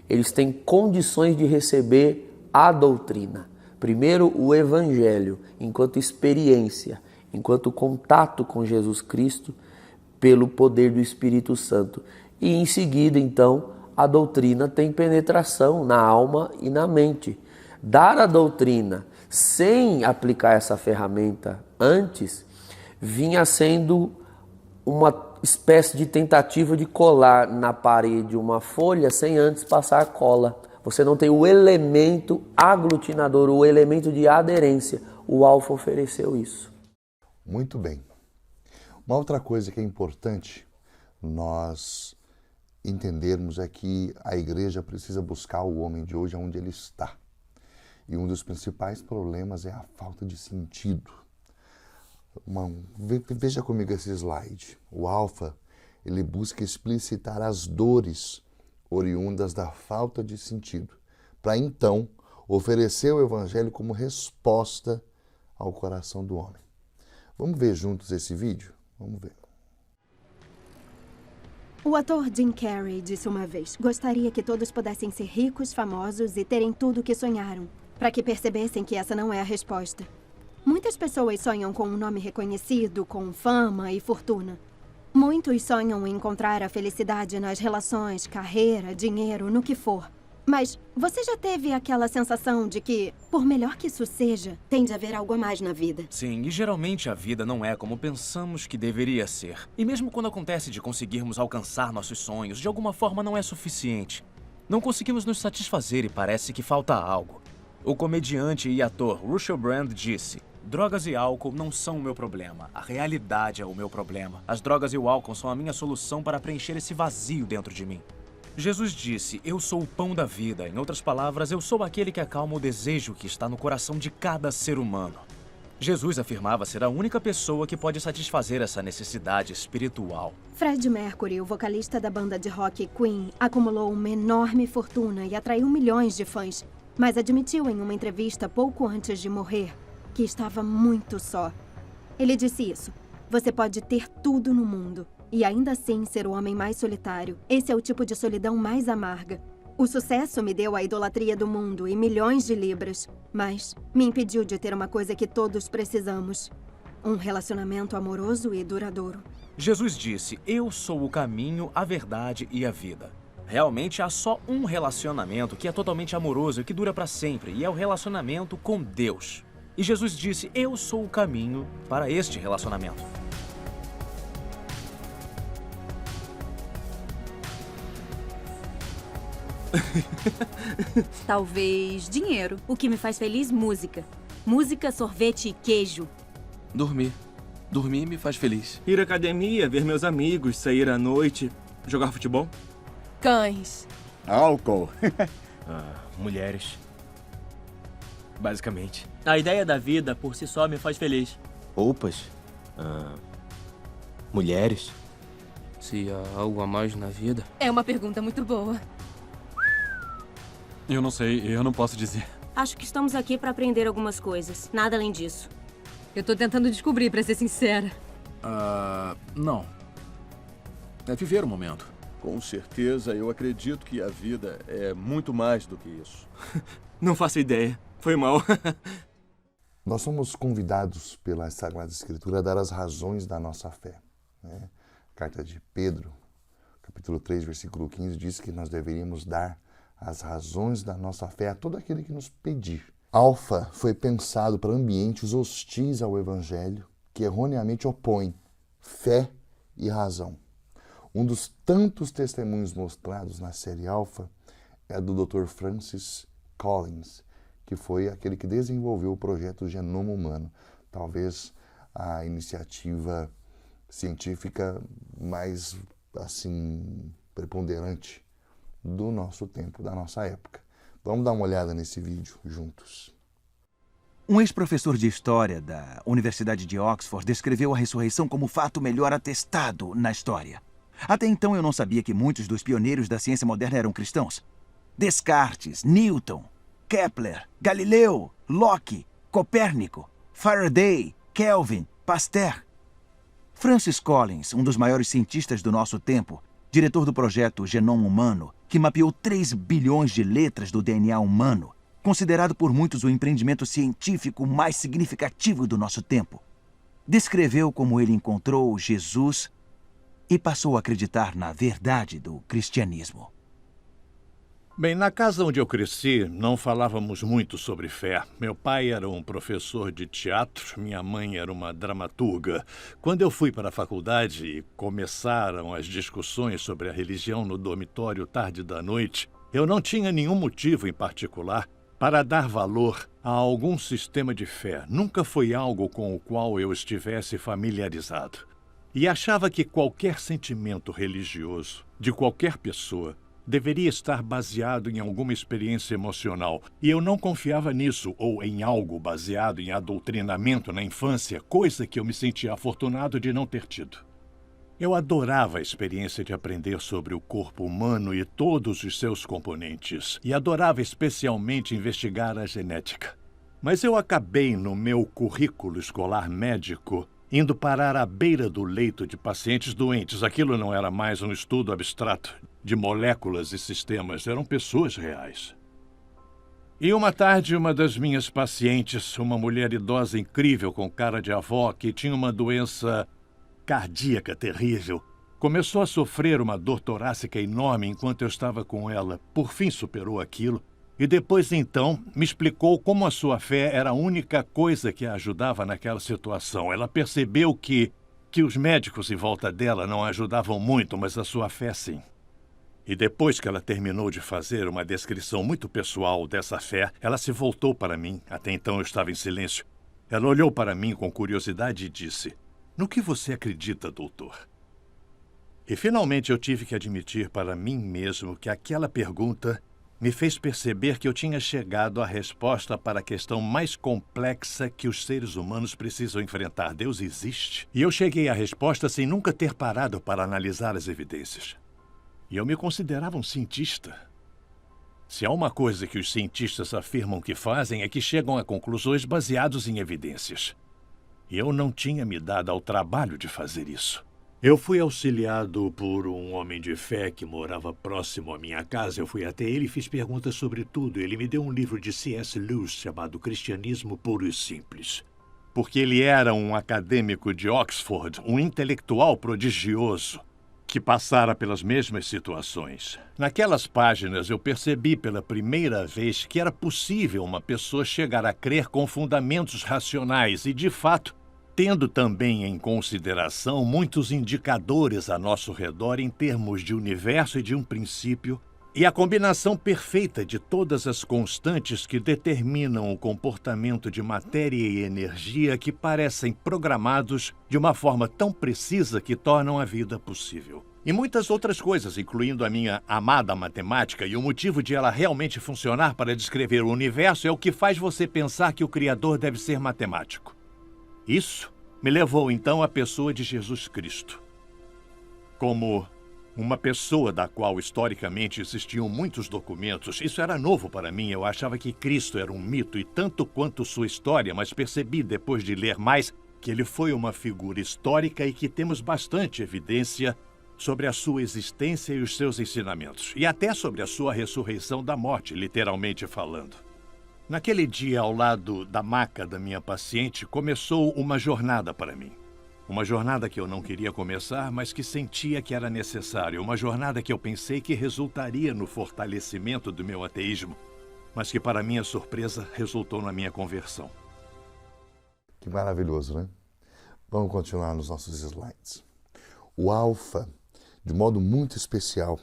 eles têm condições de receber a doutrina. Primeiro o evangelho, enquanto experiência, enquanto contato com Jesus Cristo, pelo poder do Espírito Santo. E em seguida, então, a doutrina tem penetração na alma e na mente. Dar a doutrina sem aplicar essa ferramenta antes, vinha sendo uma espécie de tentativa de colar na parede uma folha sem antes passar cola. Você não tem o elemento aglutinador, o elemento de aderência. O Alfa ofereceu isso. Muito bem. Uma outra coisa que é importante nós entendermos é que a igreja precisa buscar o homem de hoje onde ele está. E um dos principais problemas é a falta de sentido. Veja comigo esse slide. O Alfa, ele busca explicitar as dores oriundas da falta de sentido, para então oferecer o evangelho como resposta ao coração do homem. Vamos ver juntos esse vídeo? Vamos ver. O ator Jim Carrey disse uma vez: gostaria que todos pudessem ser ricos, famosos e terem tudo o que sonharam, para que percebessem que essa não é a resposta. Muitas pessoas sonham com um nome reconhecido, com fama e fortuna. Muitos sonham em encontrar a felicidade nas relações, carreira, dinheiro, no que for. Mas você já teve aquela sensação de que, por melhor que isso seja, tem de haver algo a mais na vida? Sim, e geralmente a vida não é como pensamos que deveria ser. E mesmo quando acontece de conseguirmos alcançar nossos sonhos, de alguma forma não é suficiente. Não conseguimos nos satisfazer e parece que falta algo. O comediante e ator Russell Brand disse: drogas e álcool não são o meu problema. A realidade é o meu problema. As drogas e o álcool são a minha solução para preencher esse vazio dentro de mim. Jesus disse: eu sou o pão da vida. Em outras palavras, eu sou aquele que acalma o desejo que está no coração de cada ser humano. Jesus afirmava ser a única pessoa que pode satisfazer essa necessidade espiritual. Freddie Mercury, o vocalista da banda de rock Queen, acumulou uma enorme fortuna e atraiu milhões de fãs, mas admitiu em uma entrevista pouco antes de morrer que estava muito só. Ele disse isso: você pode ter tudo no mundo e ainda assim ser o homem mais solitário. Esse é o tipo de solidão mais amarga. O sucesso me deu a idolatria do mundo e milhões de libras, mas me impediu de ter uma coisa que todos precisamos: um relacionamento amoroso e duradouro. Jesus disse: eu sou o caminho, a verdade e a vida. Realmente há só um relacionamento que é totalmente amoroso e que dura para sempre, e é o relacionamento com Deus. E Jesus disse: eu sou o caminho para este relacionamento. Talvez dinheiro. O que me faz feliz, música. Música, sorvete e queijo. Dormir. Dormir me faz feliz. Ir à academia, ver meus amigos, sair à noite, jogar futebol. Cães. Álcool. Mulheres. Basicamente. A ideia da vida por si só me faz feliz. Roupas. Mulheres. Se há algo a mais na vida? É uma pergunta muito boa. Eu não sei, eu não posso dizer. Acho que estamos aqui para aprender algumas coisas. Nada além disso. Eu tô tentando descobrir, para ser sincera. Não. É viver o momento. Com certeza, eu acredito que a vida é muito mais do que isso. Não faço ideia. Foi mal. Nós somos convidados pela Sagrada Escritura a dar as razões da nossa fé. Né? A carta de Pedro, capítulo 3, versículo 15, diz que nós deveríamos dar as razões da nossa fé a todo aquele que nos pedir. Alfa foi pensado para ambientes hostis ao Evangelho, que erroneamente opõem fé e razão. Um dos tantos testemunhos mostrados na série Alfa é do Dr. Francis Collins, que foi aquele que desenvolveu o projeto Genoma Humano, talvez a iniciativa científica mais assim preponderante do nosso tempo, da nossa época. Vamos dar uma olhada nesse vídeo juntos. Um ex-professor de história da Universidade de Oxford descreveu a ressurreição como o fato melhor atestado na história. Até então eu não sabia que muitos dos pioneiros da ciência moderna eram cristãos. Descartes, Newton, Kepler, Galileu, Locke, Copérnico, Faraday, Kelvin, Pasteur. Francis Collins, um dos maiores cientistas do nosso tempo, diretor do projeto Genoma Humano, que mapeou 3 bilhões de letras do DNA humano, considerado por muitos o empreendimento científico mais significativo do nosso tempo, descreveu como ele encontrou Jesus e passou a acreditar na verdade do cristianismo. Bem, na casa onde eu cresci, não falávamos muito sobre fé. Meu pai era um professor de teatro, minha mãe era uma dramaturga. Quando eu fui para a faculdade e começaram as discussões sobre a religião no dormitório tarde da noite, eu não tinha nenhum motivo em particular para dar valor a algum sistema de fé. Nunca foi algo com o qual eu estivesse familiarizado. E achava que qualquer sentimento religioso de qualquer pessoa deveria estar baseado em alguma experiência emocional. E eu não confiava nisso, ou em algo baseado em adoctrinamento na infância, coisa que eu me sentia afortunado de não ter tido. Eu adorava a experiência de aprender sobre o corpo humano e todos os seus componentes, e adorava especialmente investigar a genética. Mas eu acabei no meu currículo escolar médico indo parar à beira do leito de pacientes doentes. Aquilo não era mais um estudo abstrato de moléculas e sistemas, eram pessoas reais. E uma tarde, uma das minhas pacientes, uma mulher idosa incrível com cara de avó, que tinha uma doença cardíaca terrível, começou a sofrer uma dor torácica enorme enquanto eu estava com ela. Por fim superou aquilo e depois então me explicou como a sua fé era a única coisa que a ajudava naquela situação. Ela percebeu que os médicos em volta dela não a ajudavam muito, mas a sua fé sim. E depois que ela terminou de fazer uma descrição muito pessoal dessa fé, ela se voltou para mim. Até então eu estava em silêncio. Ela olhou para mim com curiosidade e disse: "No que você acredita, doutor?" E finalmente eu tive que admitir para mim mesmo que aquela pergunta me fez perceber que eu tinha chegado à resposta para a questão mais complexa que os seres humanos precisam enfrentar. Deus existe? E eu cheguei à resposta sem nunca ter parado para analisar as evidências. E eu me considerava um cientista. Se há uma coisa que os cientistas afirmam que fazem é que chegam a conclusões baseadas em evidências. E eu não tinha me dado ao trabalho de fazer isso. Eu fui auxiliado por um homem de fé que morava próximo à minha casa. Eu fui até ele e fiz perguntas sobre tudo. Ele me deu um livro de C.S. Lewis chamado Cristianismo Puro e Simples. Porque ele era um acadêmico de Oxford, um intelectual prodigioso, que passara pelas mesmas situações. Naquelas páginas eu percebi pela primeira vez que era possível uma pessoa chegar a crer com fundamentos racionais e, de fato, tendo também em consideração muitos indicadores a nosso redor em termos de universo e de um princípio, e a combinação perfeita de todas as constantes que determinam o comportamento de matéria e energia que parecem programados de uma forma tão precisa que tornam a vida possível. E muitas outras coisas, incluindo a minha amada matemática, e o motivo de ela realmente funcionar para descrever o universo é o que faz você pensar que o Criador deve ser matemático. Isso me levou então à pessoa de Jesus Cristo. Como uma pessoa da qual historicamente existiam muitos documentos, isso era novo para mim. Eu achava que Cristo era um mito e tanto quanto sua história, mas percebi depois de ler mais que ele foi uma figura histórica e que temos bastante evidência sobre a sua existência e os seus ensinamentos, e até sobre a sua ressurreição da morte, literalmente falando. Naquele dia, ao lado da maca da minha paciente, começou uma jornada para mim. Uma jornada que eu não queria começar, mas que sentia que era necessária. Uma jornada que eu pensei que resultaria no fortalecimento do meu ateísmo, mas que, para minha surpresa, resultou na minha conversão. Que maravilhoso, né? Vamos continuar nos nossos slides. O alfa, de modo muito especial,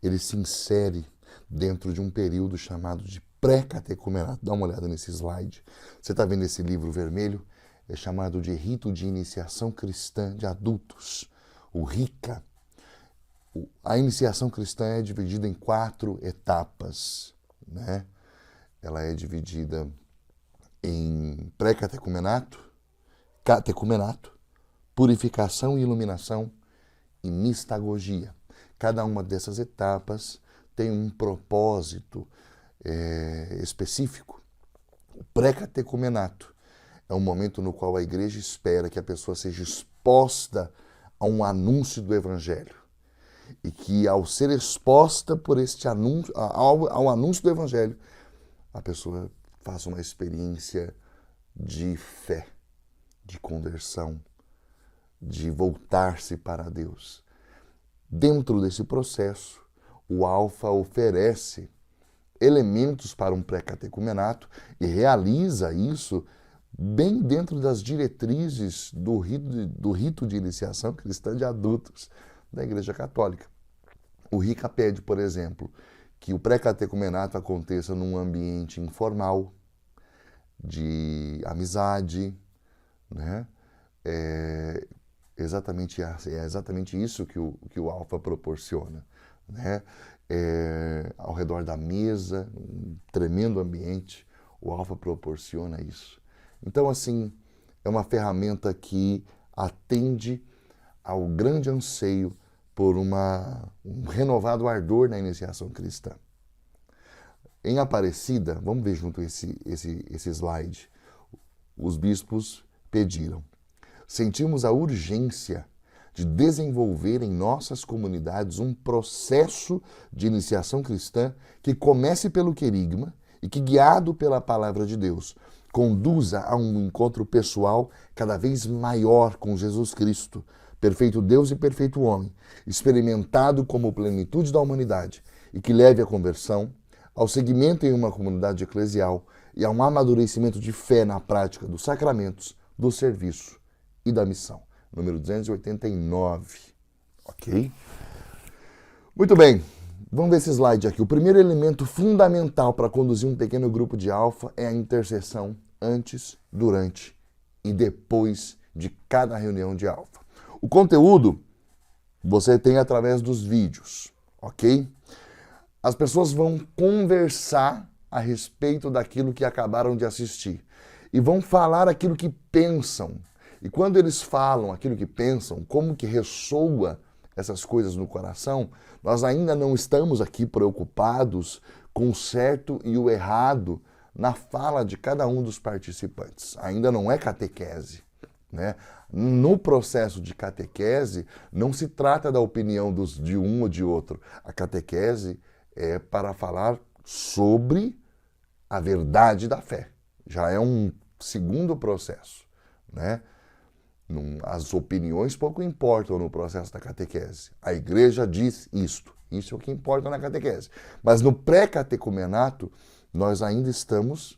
ele se insere dentro de um período chamado de pré-catecumenato. Dá uma olhada nesse slide. Você está vendo esse livro vermelho? É chamado de Rito de Iniciação Cristã de Adultos, o RICA. A iniciação cristã é dividida em 4 etapas, né? Ela é dividida em pré-catecumenato, catecumenato, purificação e iluminação e mistagogia. Cada uma dessas etapas tem um propósito específico. O pré-catecumenato é um momento no qual a igreja espera que a pessoa seja exposta a um anúncio do Evangelho. E que ao ser exposta por este anúncio, ao anúncio do Evangelho, a pessoa faça uma experiência de fé, de conversão, de voltar-se para Deus. Dentro desse processo, o Alfa oferece elementos para um pré-catecumenato e realiza isso bem dentro das diretrizes do rito de iniciação cristã de adultos da Igreja Católica. O RICA pede, por exemplo, que o pré-catecumenato aconteça num ambiente informal, de amizade, né? É exatamente isso que o Alfa proporciona, né? Ao redor da mesa, um tremendo ambiente, o Alfa proporciona isso. Então, assim, é uma ferramenta que atende ao grande anseio por um renovado ardor na iniciação cristã. Em Aparecida, vamos ver junto esse slide, os bispos pediram: sentimos a urgência de desenvolver em nossas comunidades um processo de iniciação cristã que comece pelo querigma e que, guiado pela palavra de Deus, conduza a um encontro pessoal cada vez maior com Jesus Cristo, perfeito Deus e perfeito homem, experimentado como plenitude da humanidade, e que leve à conversão, ao seguimento em uma comunidade eclesial e a um amadurecimento de fé na prática dos sacramentos, do serviço e da missão. Número 289. Ok? Muito bem. Vamos ver esse slide aqui. O primeiro elemento fundamental para conduzir um pequeno grupo de Alfa é a intercessão antes, durante e depois de cada reunião de Alfa. O conteúdo você tem através dos vídeos, ok? As pessoas vão conversar a respeito daquilo que acabaram de assistir e vão falar aquilo que pensam. E quando eles falam aquilo que pensam, como que ressoa essas coisas no coração, nós ainda não estamos aqui preocupados com o certo e o errado na fala de cada um dos participantes. Ainda não é catequese, né? No processo de catequese, não se trata da opinião de um ou de outro. A catequese é para falar sobre a verdade da fé. Já é um segundo processo, né? As opiniões pouco importam no processo da catequese. A igreja diz isto. Isso é o que importa na catequese. Mas no pré-catecumenato, nós ainda estamos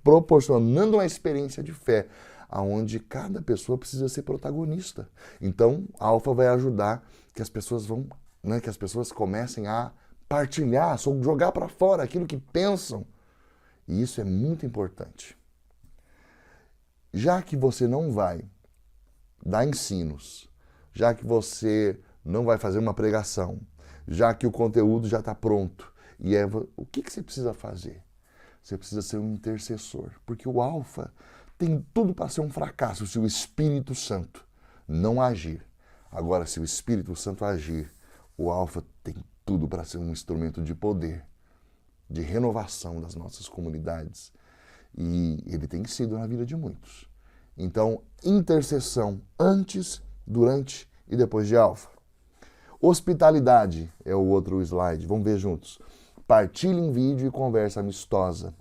proporcionando uma experiência de fé, onde cada pessoa precisa ser protagonista. Então, a Alfa vai ajudar que as pessoas que as pessoas comecem a partilhar, jogar para fora aquilo que pensam. E isso é muito importante. Já que você não vai dar ensinos, já que você não vai fazer uma pregação, já que o conteúdo já está pronto, o que você precisa fazer? Você precisa ser um intercessor, porque o Alfa tem tudo para ser um fracasso se o Espírito Santo não agir. Agora, se o Espírito Santo agir, o Alfa tem tudo para ser um instrumento de poder, de renovação das nossas comunidades. E ele tem sido na vida de muitos. Então, intercessão antes, durante e depois de Alfa. Hospitalidade é o outro slide. Vamos ver juntos. Partilha em vídeo e conversa amistosa.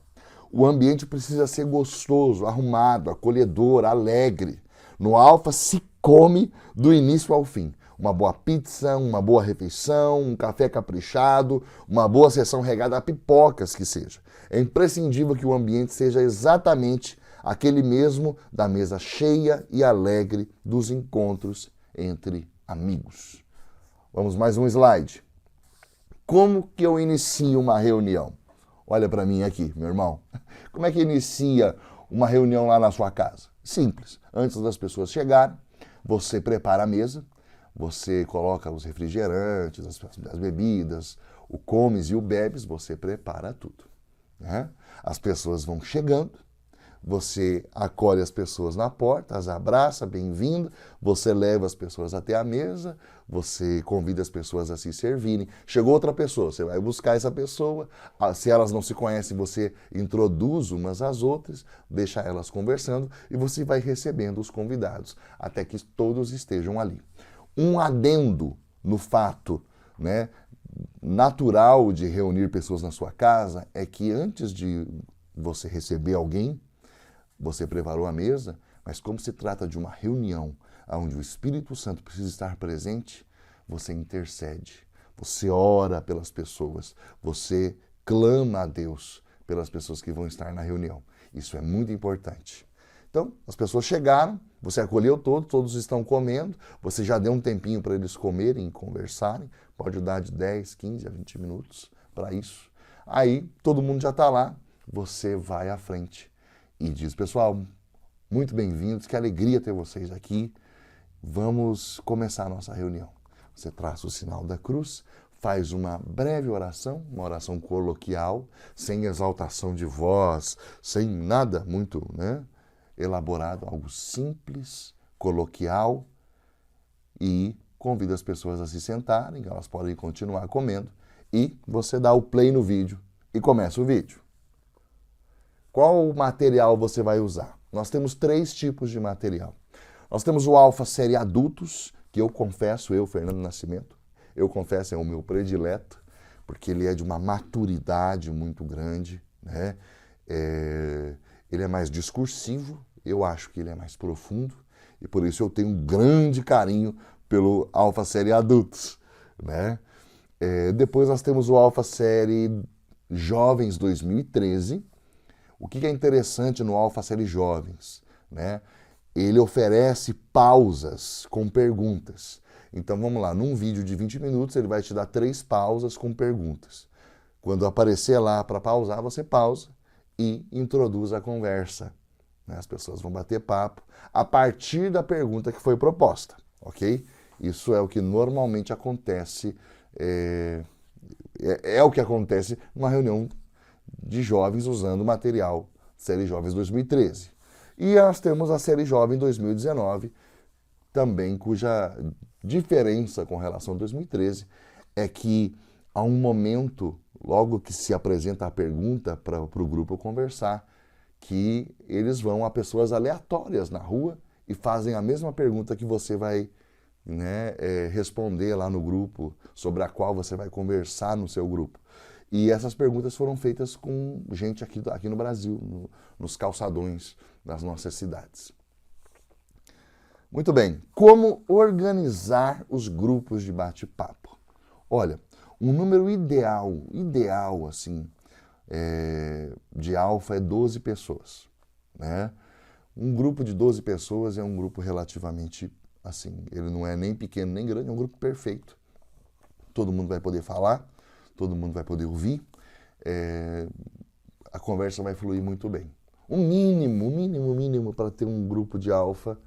O ambiente precisa ser gostoso, arrumado, acolhedor, alegre. No Alfa se come do início ao fim. Uma boa pizza, uma boa refeição, um café caprichado, uma boa sessão regada a pipocas que seja. É imprescindível que o ambiente seja exatamente aquele mesmo da mesa cheia e alegre dos encontros entre amigos. Vamos mais um slide. Como que eu inicio uma reunião? Olha para mim aqui, meu irmão. Como é que inicia uma reunião lá na sua casa? Simples. Antes das pessoas chegarem, você prepara a mesa, você coloca os refrigerantes, as bebidas, o comes e o bebes, você prepara tudo, né? As pessoas vão chegando, Você acolhe as pessoas na porta, as abraça, bem-vindo, você leva as pessoas até a mesa, você convida as pessoas a se servirem. Chegou outra pessoa, você vai buscar essa pessoa, se elas não se conhecem, você introduz umas às outras, deixa elas conversando e você vai recebendo os convidados até que todos estejam ali. Um adendo no fato, né, natural de reunir pessoas na sua casa é que antes de você receber alguém, você preparou a mesa, mas como se trata de uma reunião onde o Espírito Santo precisa estar presente, você intercede, você ora pelas pessoas, você clama a Deus pelas pessoas que vão estar na reunião. Isso é muito importante. Então, as pessoas chegaram, você acolheu todos estão comendo, você já deu um tempinho para eles comerem e conversarem, pode dar de 10, 15 a 20 minutos para isso. Aí, todo mundo já está lá, você vai à frente e diz, pessoal, muito bem-vindos, que alegria ter vocês aqui, vamos começar a nossa reunião. Você traça o sinal da cruz, faz uma breve oração, uma oração coloquial, sem exaltação de voz, sem nada muito, né, elaborado, algo simples, coloquial, e convida as pessoas a se sentarem, elas podem continuar comendo, e você dá o play no vídeo e começa o vídeo. Qual material você vai usar? Nós temos 3 tipos de material. Nós temos o Alpha Série Adultos, que eu confesso, Fernando Nascimento, eu confesso, é o meu predileto, porque ele é de uma maturidade muito grande, né? Ele é mais discursivo, eu acho que ele é mais profundo, e por isso eu tenho um grande carinho pelo Alpha Série Adultos, né? Depois nós temos o Alpha Série Jovens 2013. O que é interessante no Alpha Série Jovens, né? Ele oferece pausas com perguntas. Então vamos lá, num vídeo de 20 minutos ele vai te dar 3 pausas com perguntas. Quando aparecer lá para pausar, você pausa e introduz a conversa. As pessoas vão bater papo a partir da pergunta que foi proposta, ok? Isso é o que normalmente acontece, é o que acontece numa reunião de jovens usando o material Série Jovens 2013. E nós temos a Série Jovem 2019, também cuja diferença com relação a 2013 é que há um momento, logo que se apresenta a pergunta para o grupo conversar, que eles vão a pessoas aleatórias na rua e fazem a mesma pergunta que você vai, né, responder lá no grupo, sobre a qual você vai conversar no seu grupo. E essas perguntas foram feitas com gente aqui no Brasil, nos calçadões das nossas cidades. Muito bem, como organizar os grupos de bate-papo? Olha, um número ideal assim, de alfa é 12 pessoas, né? Um grupo de 12 pessoas é um grupo relativamente, assim, ele não é nem pequeno nem grande, é um grupo perfeito. Todo mundo vai poder falar, todo mundo vai poder ouvir, a conversa vai fluir muito bem. O mínimo para ter um grupo de alfa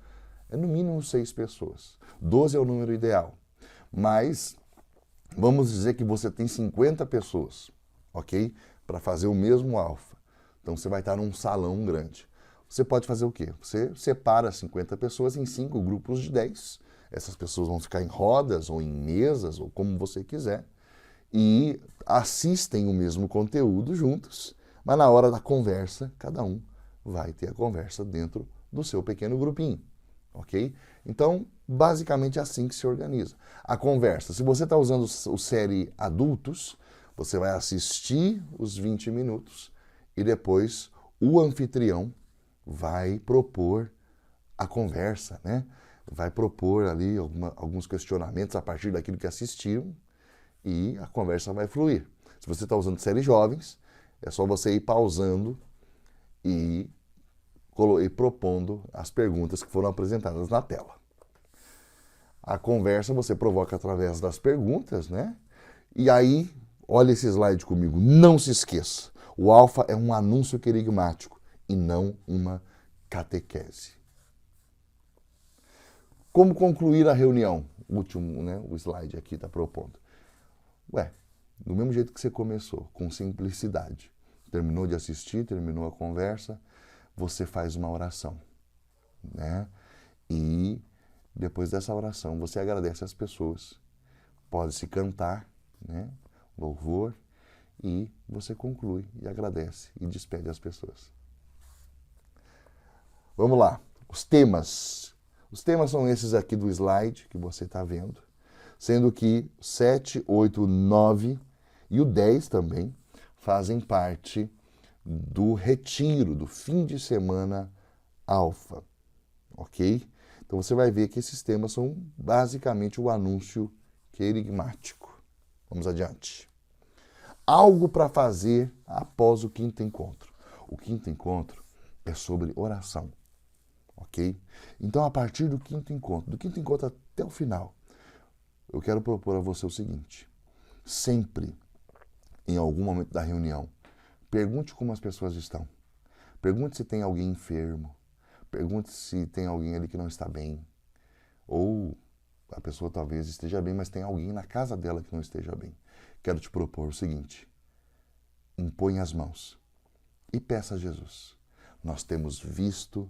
é no mínimo 6 pessoas. 12 é o número ideal, mas vamos dizer que você tem 50 pessoas, ok? Para fazer o mesmo alfa. Então você vai estar num salão grande. Você pode fazer o quê? Você separa 50 pessoas em 5 grupos de 10. Essas pessoas vão ficar em rodas ou em mesas, ou como você quiser, e assistem o mesmo conteúdo juntos, mas na hora da conversa, cada um vai ter a conversa dentro do seu pequeno grupinho, ok? Então, basicamente é assim que se organiza. A conversa, se você está usando o série Adultos, você vai assistir os 20 minutos e depois o anfitrião vai propor a conversa, né? Vai propor ali alguns questionamentos a partir daquilo que assistiram e a conversa vai fluir. Se você está usando série Jovens, é só você ir pausando e propondo as perguntas que foram apresentadas na tela. A conversa você provoca através das perguntas, né? E aí, olha esse slide comigo, não se esqueça. O alfa é um anúncio querigmático e não uma catequese. Como concluir a reunião? O último, né? O slide aqui está propondo. Do mesmo jeito que você começou, com simplicidade. Terminou de assistir, terminou a conversa, você faz uma oração, né? E depois dessa oração você agradece as pessoas. Pode-se cantar, né? Louvor, e você conclui e agradece e despede as pessoas. Vamos lá, os temas. Os temas são esses aqui do slide que você está vendo, sendo que 7, 8, 9 e o 10 também fazem parte do retiro, do fim de semana alfa, ok? Então você vai ver que esses temas são basicamente o anúncio querigmático. Vamos adiante. Algo para fazer após o quinto encontro. O quinto encontro é sobre oração, ok? Então, a partir do quinto encontro até o final, eu quero propor a você o seguinte: sempre, em algum momento da reunião, pergunte como as pessoas estão. Pergunte se tem alguém enfermo. Pergunte se tem alguém ali que não está bem. Ou a pessoa talvez esteja bem, mas tem alguém na casa dela que não esteja bem. Quero te propor o seguinte: impõe as mãos e peça a Jesus. Nós temos visto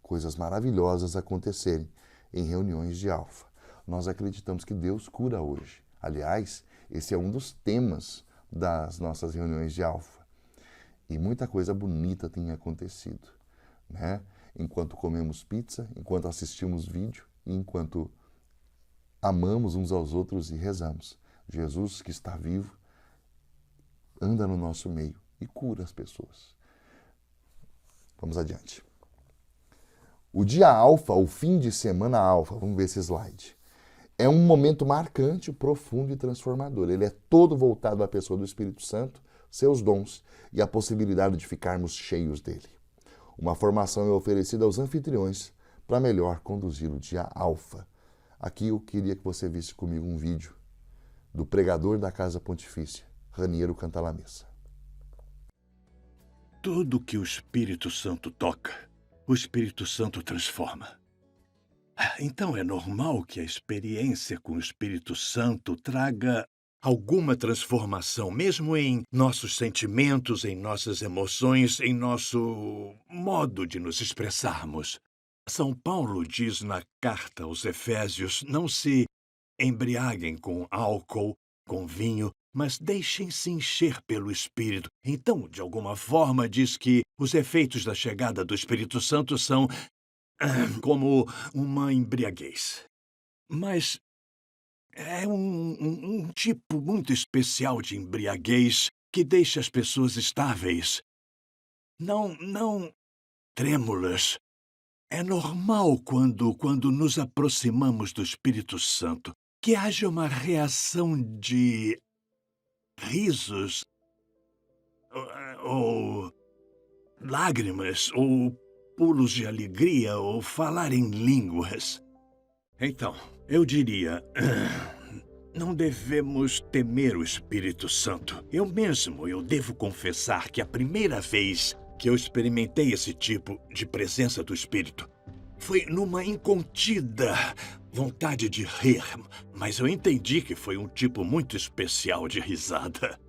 coisas maravilhosas acontecerem em reuniões de alfa. Nós acreditamos que Deus cura hoje. Aliás, esse é um dos temas das nossas reuniões de alfa. E muita coisa bonita tem acontecido, né? Enquanto comemos pizza, enquanto assistimos vídeo e enquanto amamos uns aos outros e rezamos. Jesus, que está vivo, anda no nosso meio e cura as pessoas. Vamos adiante. O dia alfa, o fim de semana alfa, vamos ver esse slide, é um momento marcante, profundo e transformador. Ele é todo voltado à pessoa do Espírito Santo, seus dons e a possibilidade de ficarmos cheios dele. Uma formação é oferecida aos anfitriões para melhor conduzir o dia alfa. Aqui eu queria que você visse comigo um vídeo do pregador da Casa Pontifícia, Raniero Cantalamessa. Tudo que o Espírito Santo toca, o Espírito Santo transforma. Então é normal que a experiência com o Espírito Santo traga alguma transformação, mesmo em nossos sentimentos, em nossas emoções, em nosso modo de nos expressarmos. São Paulo diz na carta aos Efésios: não se embriaguem com álcool, com vinho, mas deixem-se encher pelo Espírito. Então, de alguma forma, diz que os efeitos da chegada do Espírito Santo são como uma embriaguez. Mas é um tipo muito especial de embriaguez que deixa as pessoas estáveis. Não trêmulas. É normal quando nos aproximamos do Espírito Santo que haja uma reação de risos, ou lágrimas, ou pulos de alegria, ou falar em línguas. Então, eu diria, não devemos temer o Espírito Santo. Eu devo confessar que a primeira vez que eu experimentei esse tipo de presença do Espírito foi numa incontida vontade de rir, mas eu entendi que foi um tipo muito especial de risada.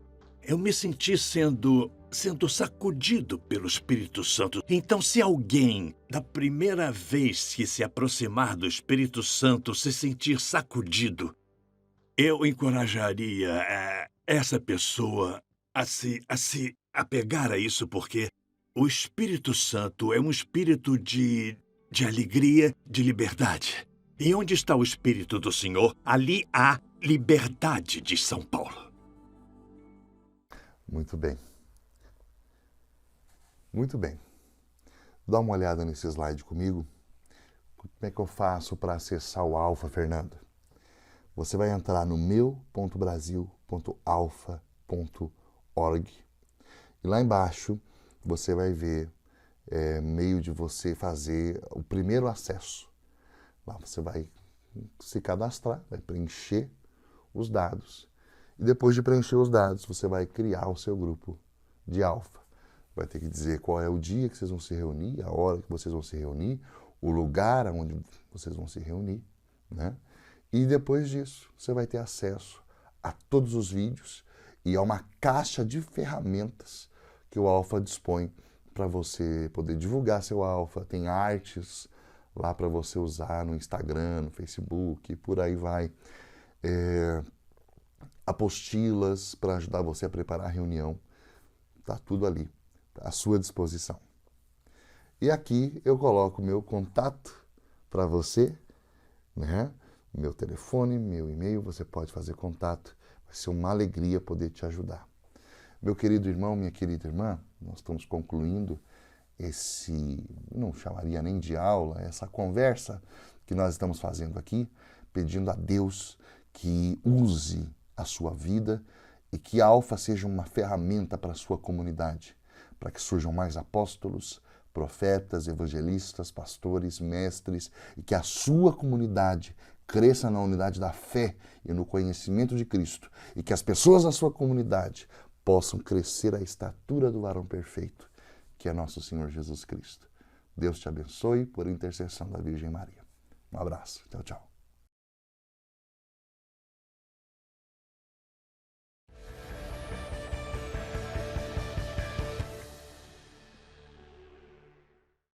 Eu me senti sendo sacudido pelo Espírito Santo. Então, se alguém, da primeira vez que se aproximar do Espírito Santo, se sentir sacudido, eu encorajaria essa pessoa a se apegar a isso, porque o Espírito Santo é um espírito de alegria, de liberdade. E onde está o Espírito do Senhor, ali há liberdade, diz São Paulo. Muito bem. Muito bem. Dá uma olhada nesse slide comigo. Como é que eu faço para acessar o Alfa, Fernando? Você vai entrar no meu.brasil.alfa.org e lá embaixo você vai ver meio de você fazer o primeiro acesso. Lá você vai se cadastrar, vai preencher os dados. E depois de preencher os dados, você vai criar o seu grupo de alfa. Vai ter que dizer qual é o dia que vocês vão se reunir, a hora que vocês vão se reunir, o lugar onde vocês vão se reunir, né? E depois disso, você vai ter acesso a todos os vídeos e a uma caixa de ferramentas que o Alfa dispõe para você poder divulgar seu Alfa, tem artes lá para você usar no Instagram, no Facebook, por aí vai. Apostilas para ajudar você a preparar a reunião. Tá tudo ali, à sua disposição. E aqui eu coloco o meu contato para você, né? Meu telefone, meu e-mail, você pode fazer contato. Vai ser uma alegria poder te ajudar. Meu querido irmão, minha querida irmã, nós estamos concluindo não chamaria nem de aula, essa conversa que nós estamos fazendo aqui, pedindo a Deus que use a sua vida e que a Alfa seja uma ferramenta para a sua comunidade, para que surjam mais apóstolos, profetas, evangelistas, pastores, mestres, e que a sua comunidade cresça na unidade da fé e no conhecimento de Cristo, e que as pessoas da sua comunidade possam crescer à estatura do varão perfeito, que é nosso Senhor Jesus Cristo. Deus te abençoe por intercessão da Virgem Maria. Um abraço. Tchau, tchau.